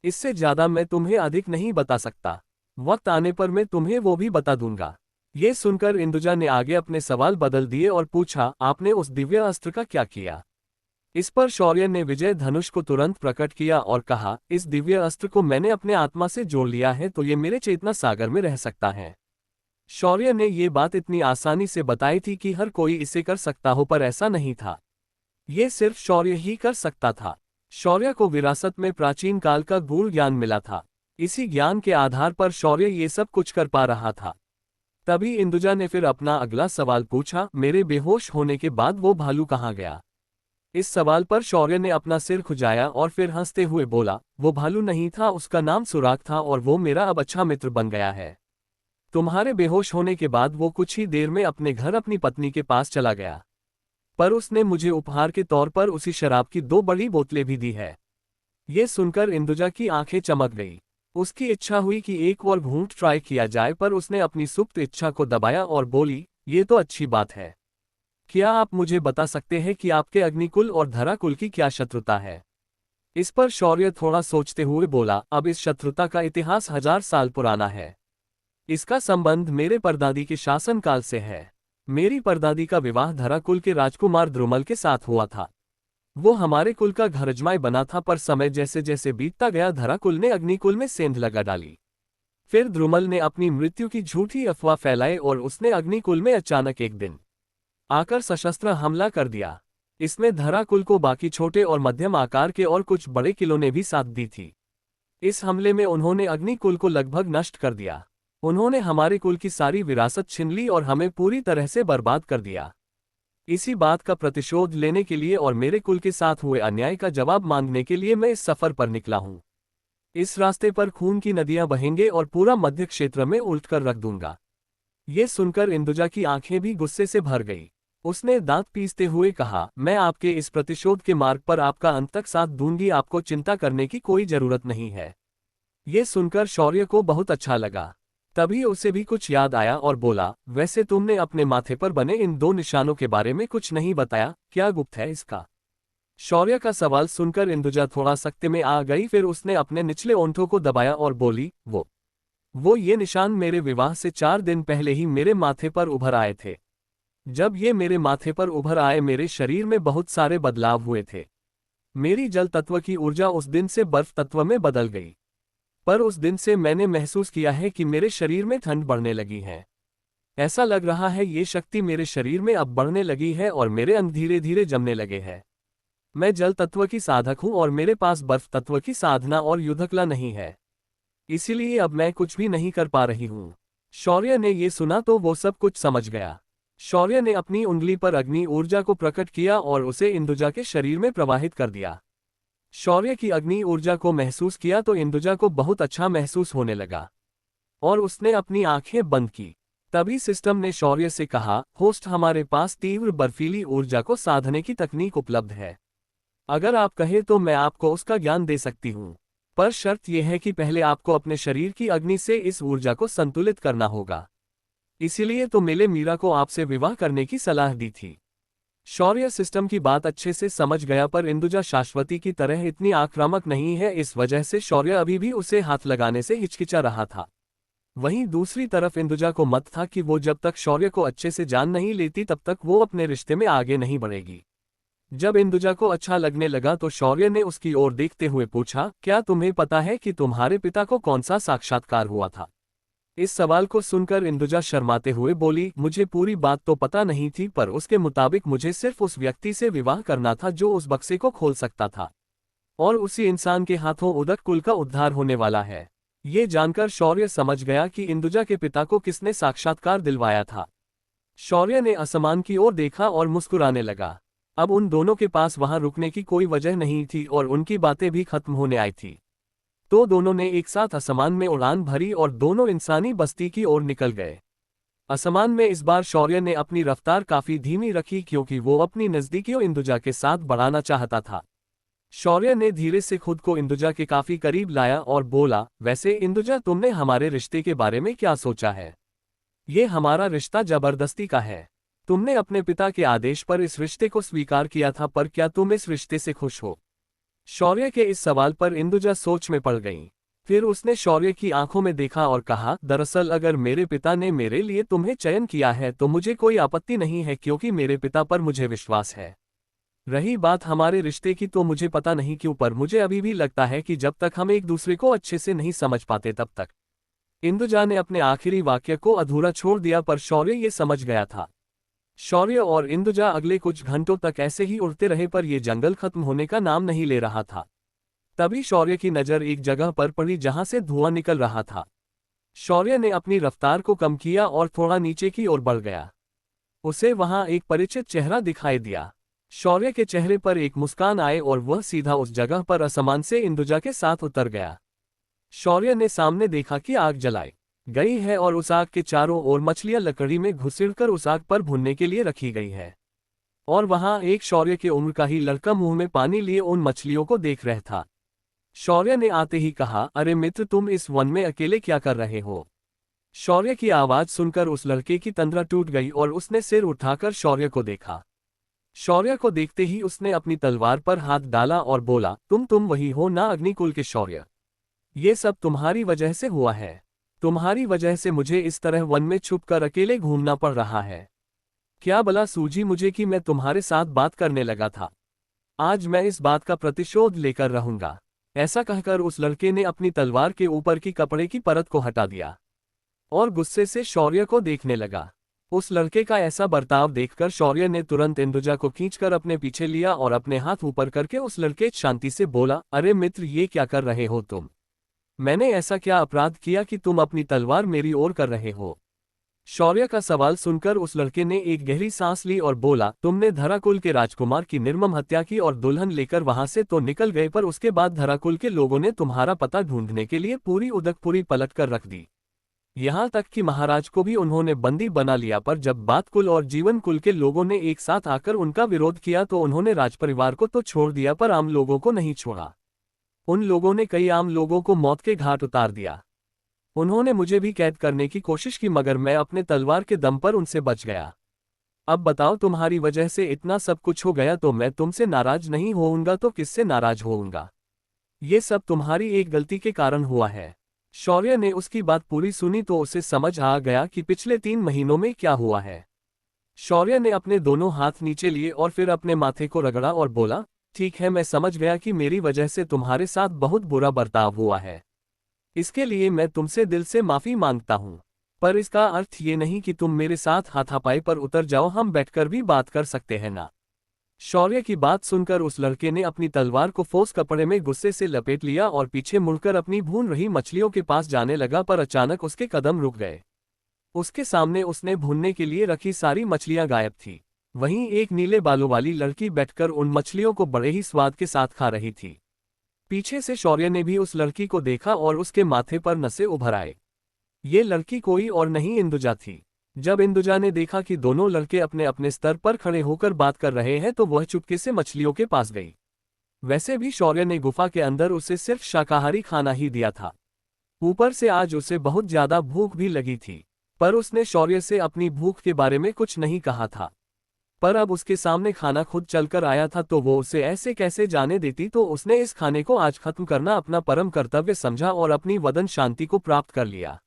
इससे ज्यादा मैं तुम्हें अधिक नहीं बता सकता। वक्त आने पर मैं तुम्हें वो भी बता दूंगा। ये सुनकर इंदुजा ने आगे अपने सवाल बदल दिए और पूछा, आपने उस दिव्य अस्त्र का क्या किया? इस पर शौर्य ने विजय धनुष को तुरंत प्रकट किया और कहा, इस दिव्य अस्त्र को मैंने अपने आत्मा से जोड़ लिया है, तो ये मेरे चेतना सागर में रह सकता है। शौर्य ने ये बात इतनी आसानी से बताई थी कि हर कोई इसे कर सकता हो, पर ऐसा नहीं था। ये सिर्फ शौर्य ही कर सकता था। शौर्य को विरासत में प्राचीन काल का गूढ़ ज्ञान मिला था। इसी ज्ञान के आधार पर शौर्य ये सब कुछ कर पा रहा था। तभी इंदुजा ने फिर अपना अगला सवाल पूछा, मेरे बेहोश होने के बाद वो भालू कहाँ गया? इस सवाल पर शौर्य ने अपना सिर खुजाया और फिर हंसते हुए बोला, वो भालू नहीं था, उसका नाम सुराग था और वो मेरा अब अच्छा मित्र बन गया है। तुम्हारे बेहोश होने के बाद वो कुछ ही देर में अपने घर अपनी पत्नी के पास चला गया, पर उसने मुझे उपहार के तौर पर उसी शराब की 2 बड़ी बोतलें भी दी है। ये सुनकर इंदुजा की आंखें चमक गई। उसकी इच्छा हुई कि एक और घूंट ट्राई किया जाए, पर उसने अपनी सुप्त इच्छा को दबाया और बोली, ये तो अच्छी बात है। क्या आप मुझे बता सकते हैं कि आपके अग्निकुल और धराकुल की क्या शत्रुता है? इस पर शौर्य थोड़ा सोचते हुए बोला, अब इस शत्रुता का इतिहास 1000 साल पुराना है। इसका संबंध मेरे परदादी के शासनकाल से है। मेरी परदादी का विवाह धराकुल के राजकुमार द्रुमल के साथ हुआ था। वो हमारे कुल का घरजमाई बना था, पर समय जैसे जैसे बीतता गया धराकुल ने अग्निकुल में सेंध लगा डाली। फिर द्रुमल ने अपनी मृत्यु की झूठी अफवाह फैलाई और उसने अग्निकुल में अचानक एक दिन आकर सशस्त्र हमला कर दिया। इसमें धराकुल को बाकी छोटे और मध्यम आकार के और कुछ बड़े किलों ने भी साथ दी थी। इस हमले में उन्होंने अग्निकुल को लगभग नष्ट कर दिया। उन्होंने हमारे कुल की सारी विरासत छीन ली और हमें पूरी तरह से बर्बाद कर दिया। इसी बात का प्रतिशोध लेने के लिए और मेरे कुल के साथ हुए अन्याय का जवाब मांगने के लिए मैं इस सफर पर निकला हूं। इस रास्ते पर खून की नदियां बहेंगे और पूरा मध्य क्षेत्र में उल्ट कर रख दूंगा। ये सुनकर इंदुजा की आंखें भी गुस्से से भर गई। उसने दांत पीसते हुए कहा, मैं आपके इस प्रतिशोध के मार्ग पर आपका अंत तक साथ दूंगी, आपको चिंता करने की कोई जरूरत नहीं है। ये सुनकर शौर्य को बहुत अच्छा लगा। तभी उसे भी कुछ याद आया और बोला, वैसे तुमने अपने माथे पर बने इन 2 निशानों के बारे में कुछ नहीं बताया, क्या गुप्त है इसका? शौर्य का सवाल सुनकर इंदुजा थोड़ा सख्ते में आ गई। फिर उसने अपने निचले ओंठों को दबाया और बोली, वो ये निशान मेरे विवाह से 4 दिन पहले ही मेरे माथे पर उभर आए थे। जब ये मेरे माथे पर उभर आए, मेरे शरीर में बहुत सारे बदलाव हुए थे। मेरी जल तत्व की ऊर्जा उस दिन से बर्फ तत्व में बदल गई। पर उस दिन से मैंने महसूस किया है कि मेरे शरीर में ठंड बढ़ने लगी है। ऐसा लग रहा है ये शक्ति मेरे शरीर में अब बढ़ने लगी है और मेरे अंग धीरे धीरे जमने लगे हैं। मैं जल तत्व की साधक हूं और मेरे पास बर्फ तत्व की साधना और युद्धकला नहीं है। इसीलिए अब मैं कुछ भी नहीं कर पा रही हूं। शौर्य ने ये सुना तो वो सब कुछ समझ गया। शौर्य ने अपनी उंगली पर अग्नि ऊर्जा को प्रकट किया और उसे इंदुजा के शरीर में प्रवाहित कर दिया। शौर्य की अग्नि ऊर्जा को महसूस किया तो इंदुजा को बहुत अच्छा महसूस होने लगा और उसने अपनी आंखें बंद की। तभी सिस्टम ने शौर्य से कहा, होस्ट, हमारे पास तीव्र बर्फीली ऊर्जा को साधने की तकनीक उपलब्ध है। अगर आप कहें तो मैं आपको उसका ज्ञान दे सकती हूं, पर शर्त यह है कि पहले आपको अपने शरीर की अग्नि से इस ऊर्जा को संतुलित करना होगा। इसीलिए तो मैंने मीरा को आपसे विवाह करने की सलाह दी थी। शौर्य सिस्टम की बात अच्छे से समझ गया, पर इंदुजा शाश्वती की तरह इतनी आक्रामक नहीं है, इस वजह से शौर्य अभी भी उसे हाथ लगाने से हिचकिचा रहा था। वहीं दूसरी तरफ इंदुजा को मत था कि वो जब तक शौर्य को अच्छे से जान नहीं लेती तब तक वो अपने रिश्ते में आगे नहीं बढ़ेगी। जब इंदुजा को अच्छा लगने लगा तो शौर्य ने उसकी ओर देखते हुए पूछा, क्या तुम्हें पता है कि तुम्हारे पिता को कौन सा साक्षात्कार हुआ था? इस सवाल को सुनकर इंदुजा शर्माते हुए बोली, मुझे पूरी बात तो पता नहीं थी, पर उसके मुताबिक मुझे सिर्फ उस व्यक्ति से विवाह करना था जो उस बक्से को खोल सकता था, और उसी इंसान के हाथों उदक कुल का उद्धार होने वाला है। ये जानकर शौर्य समझ गया कि इंदुजा के पिता को किसने साक्षात्कार दिलवाया था। शौर्य ने आसमान की ओर देखा और मुस्कुराने लगा। अब उन दोनों के पास वहां रुकने की कोई वजह नहीं थी और उनकी बातें भी खत्म होने आई थी। तो दोनों ने एक साथ आसमान में उड़ान भरी और दोनों इंसानी बस्ती की ओर निकल गए। आसमान में इस बार शौर्य ने अपनी रफ्तार काफी धीमी रखी, क्योंकि वो अपनी नजदीकियों इंदुजा के साथ बढ़ाना चाहता था। शौर्य ने धीरे से खुद को इंदुजा के काफी करीब लाया और बोला, वैसे इंदुजा, तुमने हमारे रिश्ते के बारे में क्या सोचा है? ये हमारा रिश्ता जबरदस्ती का है। तुमने अपने पिता के आदेश पर इस रिश्ते को स्वीकार किया था, पर क्या तुम इस रिश्ते से खुश हो? शौर्य के इस सवाल पर इंदुजा सोच में पड़ गई। फिर उसने शौर्य की आंखों में देखा और कहा, दरअसल अगर मेरे पिता ने मेरे लिए तुम्हें चयन किया है तो मुझे कोई आपत्ति नहीं है, क्योंकि मेरे पिता पर मुझे विश्वास है। रही बात हमारे रिश्ते की, तो मुझे पता नहीं क्यों पर मुझे अभी भी लगता है कि जब तक हम एक दूसरे को अच्छे से नहीं समझ पाते तब तक। इंदुजा ने अपने आखिरी वाक्य को अधूरा छोड़ दिया, पर शौर्य ये समझ गया था। शौर्य और इंदुजा अगले कुछ घंटों तक ऐसे ही उड़ते रहे, पर यह जंगल खत्म होने का नाम नहीं ले रहा था। तभी शौर्य की नज़र एक जगह पर पड़ी जहां से धुआं निकल रहा था। शौर्य ने अपनी रफ्तार को कम किया और थोड़ा नीचे की ओर बढ़ गया। उसे वहां एक परिचित चेहरा दिखाई दिया। शौर्य के चेहरे पर एक मुस्कान आई और वह सीधा उस जगह पर आसमान से इंदुजा के साथ उतर गया। शौर्य ने सामने देखा कि आग जलाई गई है और उस आग के चारों ओर मछलियां लकड़ी में घुसिड़कर उस आग पर भुनने के लिए रखी गई है। और वहां एक शौर्य के उम्र का ही लड़का मुंह में पानी लिए उन मछलियों को देख रहा था। शौर्य ने आते ही कहा, अरे मित्र, तुम इस वन में अकेले क्या कर रहे हो? शौर्य की आवाज सुनकर उस लड़के की तंद्रा टूट गई और उसने सिर उठाकर शौर्य को देखा। शौर्य को देखते ही उसने अपनी तलवार पर हाथ डाला और बोला, तुम वही हो ना अग्निकुल के शौर्य? ये सब तुम्हारी वजह से हुआ है। तुम्हारी वजह से मुझे इस तरह वन में छुपकर अकेले घूमना पड़ रहा है। क्या भला सूझी मुझे कि मैं तुम्हारे साथ बात करने लगा था। आज मैं इस बात का प्रतिशोध लेकर रहूंगा। ऐसा कहकर उस लड़के ने अपनी तलवार के ऊपर की कपड़े की परत को हटा दिया और गुस्से से शौर्य को देखने लगा। उस लड़के का ऐसा बर्ताव देखकर शौर्य ने तुरंत इंदुजा को खींचकर अपने पीछे लिया और अपने हाथ ऊपर करके उस लड़के शांति से बोला, अरे मित्र, ये क्या कर रहे हो तुम? मैंने ऐसा क्या अपराध किया कि तुम अपनी तलवार मेरी ओर कर रहे हो? शौर्य का सवाल सुनकर उस लड़के ने एक गहरी सांस ली और बोला, तुमने धराकुल के राजकुमार की निर्मम हत्या की और दुल्हन लेकर वहां से तो निकल गए, पर उसके बाद धराकुल के लोगों ने तुम्हारा पता ढूंढने के लिए पूरी उदकपुरी पलट कर रख दी। यहाँ तक कि महाराज को भी उन्होंने बंदी बना लिया, पर जब बातकुल और जीवन कुल के लोगों ने एक साथ आकर उनका विरोध किया तो उन्होंने राजपरिवार को तो छोड़ दिया, पर आम लोगों को नहीं छोड़ा। उन लोगों ने कई आम लोगों को मौत के घाट उतार दिया। उन्होंने मुझे भी कैद करने की कोशिश की, मगर मैं अपने तलवार के दम पर उनसे बच गया। अब बताओ, तुम्हारी वजह से इतना सब कुछ हो गया तो मैं तुमसे नाराज नहीं होऊंगा तो किससे नाराज होऊंगा? ये सब तुम्हारी एक गलती के कारण हुआ है। शौर्य ने उसकी बात पूरी सुनी तो उसे समझ आ गया कि पिछले 3 महीनों में क्या हुआ है। शौर्य ने अपने दोनों हाथ नीचे लिए और फिर अपने माथे को रगड़ा और बोला, ठीक है, मैं समझ गया कि मेरी वजह से तुम्हारे साथ बहुत बुरा बर्ताव हुआ है। इसके लिए मैं तुमसे दिल से माफी मांगता हूँ, पर इसका अर्थ ये नहीं कि तुम मेरे साथ हाथापाई पर उतर जाओ। हम बैठकर भी बात कर सकते हैं ना? शौर्य की बात सुनकर उस लड़के ने अपनी तलवार को ठोस कपड़े में गुस्से से लपेट लिया और पीछे मुड़कर अपनी भून रही मछलियों के पास जाने लगा, पर अचानक उसके कदम रुक गए। उसके सामने उसने भूनने के लिए रखी सारी मछलियां गायब थी। वहीं एक नीले बालों वाली लड़की बैठकर उन मछलियों को बड़े ही स्वाद के साथ खा रही थी। पीछे से शौर्य ने भी उस लड़की को देखा और उसके माथे पर नसें उभर आए। ये लड़की कोई और नहीं, इंदुजा थी। जब इंदुजा ने देखा कि दोनों लड़के अपने अपने स्तर पर खड़े होकर बात कर रहे हैं तो वह चुपके से मछलियों के पास गई। वैसे भी शौर्य ने गुफा के अंदर उसे सिर्फ शाकाहारी खाना ही दिया था। ऊपर से आज उसे बहुत ज्यादा भूख भी लगी थी, पर उसने शौर्य से अपनी भूख के बारे में कुछ नहीं कहा था। पर अब उसके सामने खाना खुद चलकर आया था तो वो उसे ऐसे कैसे जाने देती, तो उसने इस खाने को आज खत्म करना अपना परम कर्तव्य समझा और अपनी वदन शांति को प्राप्त कर लिया।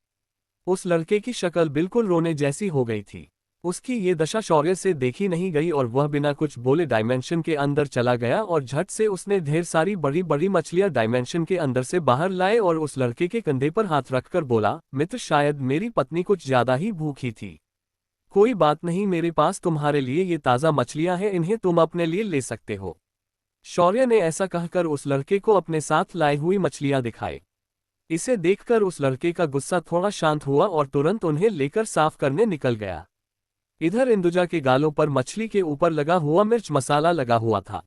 उस लड़के की शक्ल बिल्कुल रोने जैसी हो गई थी। उसकी ये दशा शौर्य से देखी नहीं गई और वह बिना कुछ बोले डायमेंशन के अंदर चला गया और झट से उसने ढेर सारी बड़ी बड़ी मछलियां डायमेंशन के अंदर से बाहर लाए और उस लड़के के कंधे पर हाथ रखकर बोला, मित्र, शायद मेरी पत्नी कुछ ज्यादा ही भूखी थी। कोई बात नहीं, मेरे पास तुम्हारे लिए ये ताज़ा मछलियां हैं, इन्हें तुम अपने लिए ले सकते हो। शौर्य ने ऐसा कहकर उस लड़के को अपने साथ लाई हुई मछलियां दिखाई। इसे देखकर उस लड़के का गुस्सा थोड़ा शांत हुआ और तुरंत उन्हें लेकर साफ करने निकल गया। इधर इंदुजा के गालों पर मछली के ऊपर लगा हुआ मिर्च मसाला लगा हुआ था।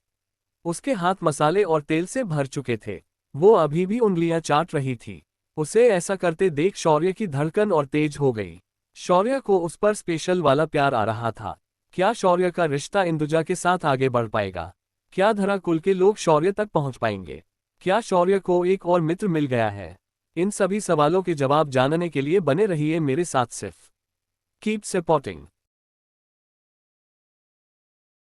उसके हाथ मसाले और तेल से भर चुके थे। वो अभी भी उंगलियां चाट रही थी। उसे ऐसा करते देख शौर्य की धड़कन और तेज हो गई। शौर्य को उस पर स्पेशल वाला प्यार आ रहा था। क्या शौर्य का रिश्ता इंदुजा के साथ आगे बढ़ पाएगा? क्या धरा कुल के लोग शौर्य तक पहुंच पाएंगे? क्या शौर्य को एक और मित्र मिल गया है? इन सभी सवालों के जवाब जानने के लिए बने रहिए मेरे साथ। सिर्फ कीप सपोर्टिंग।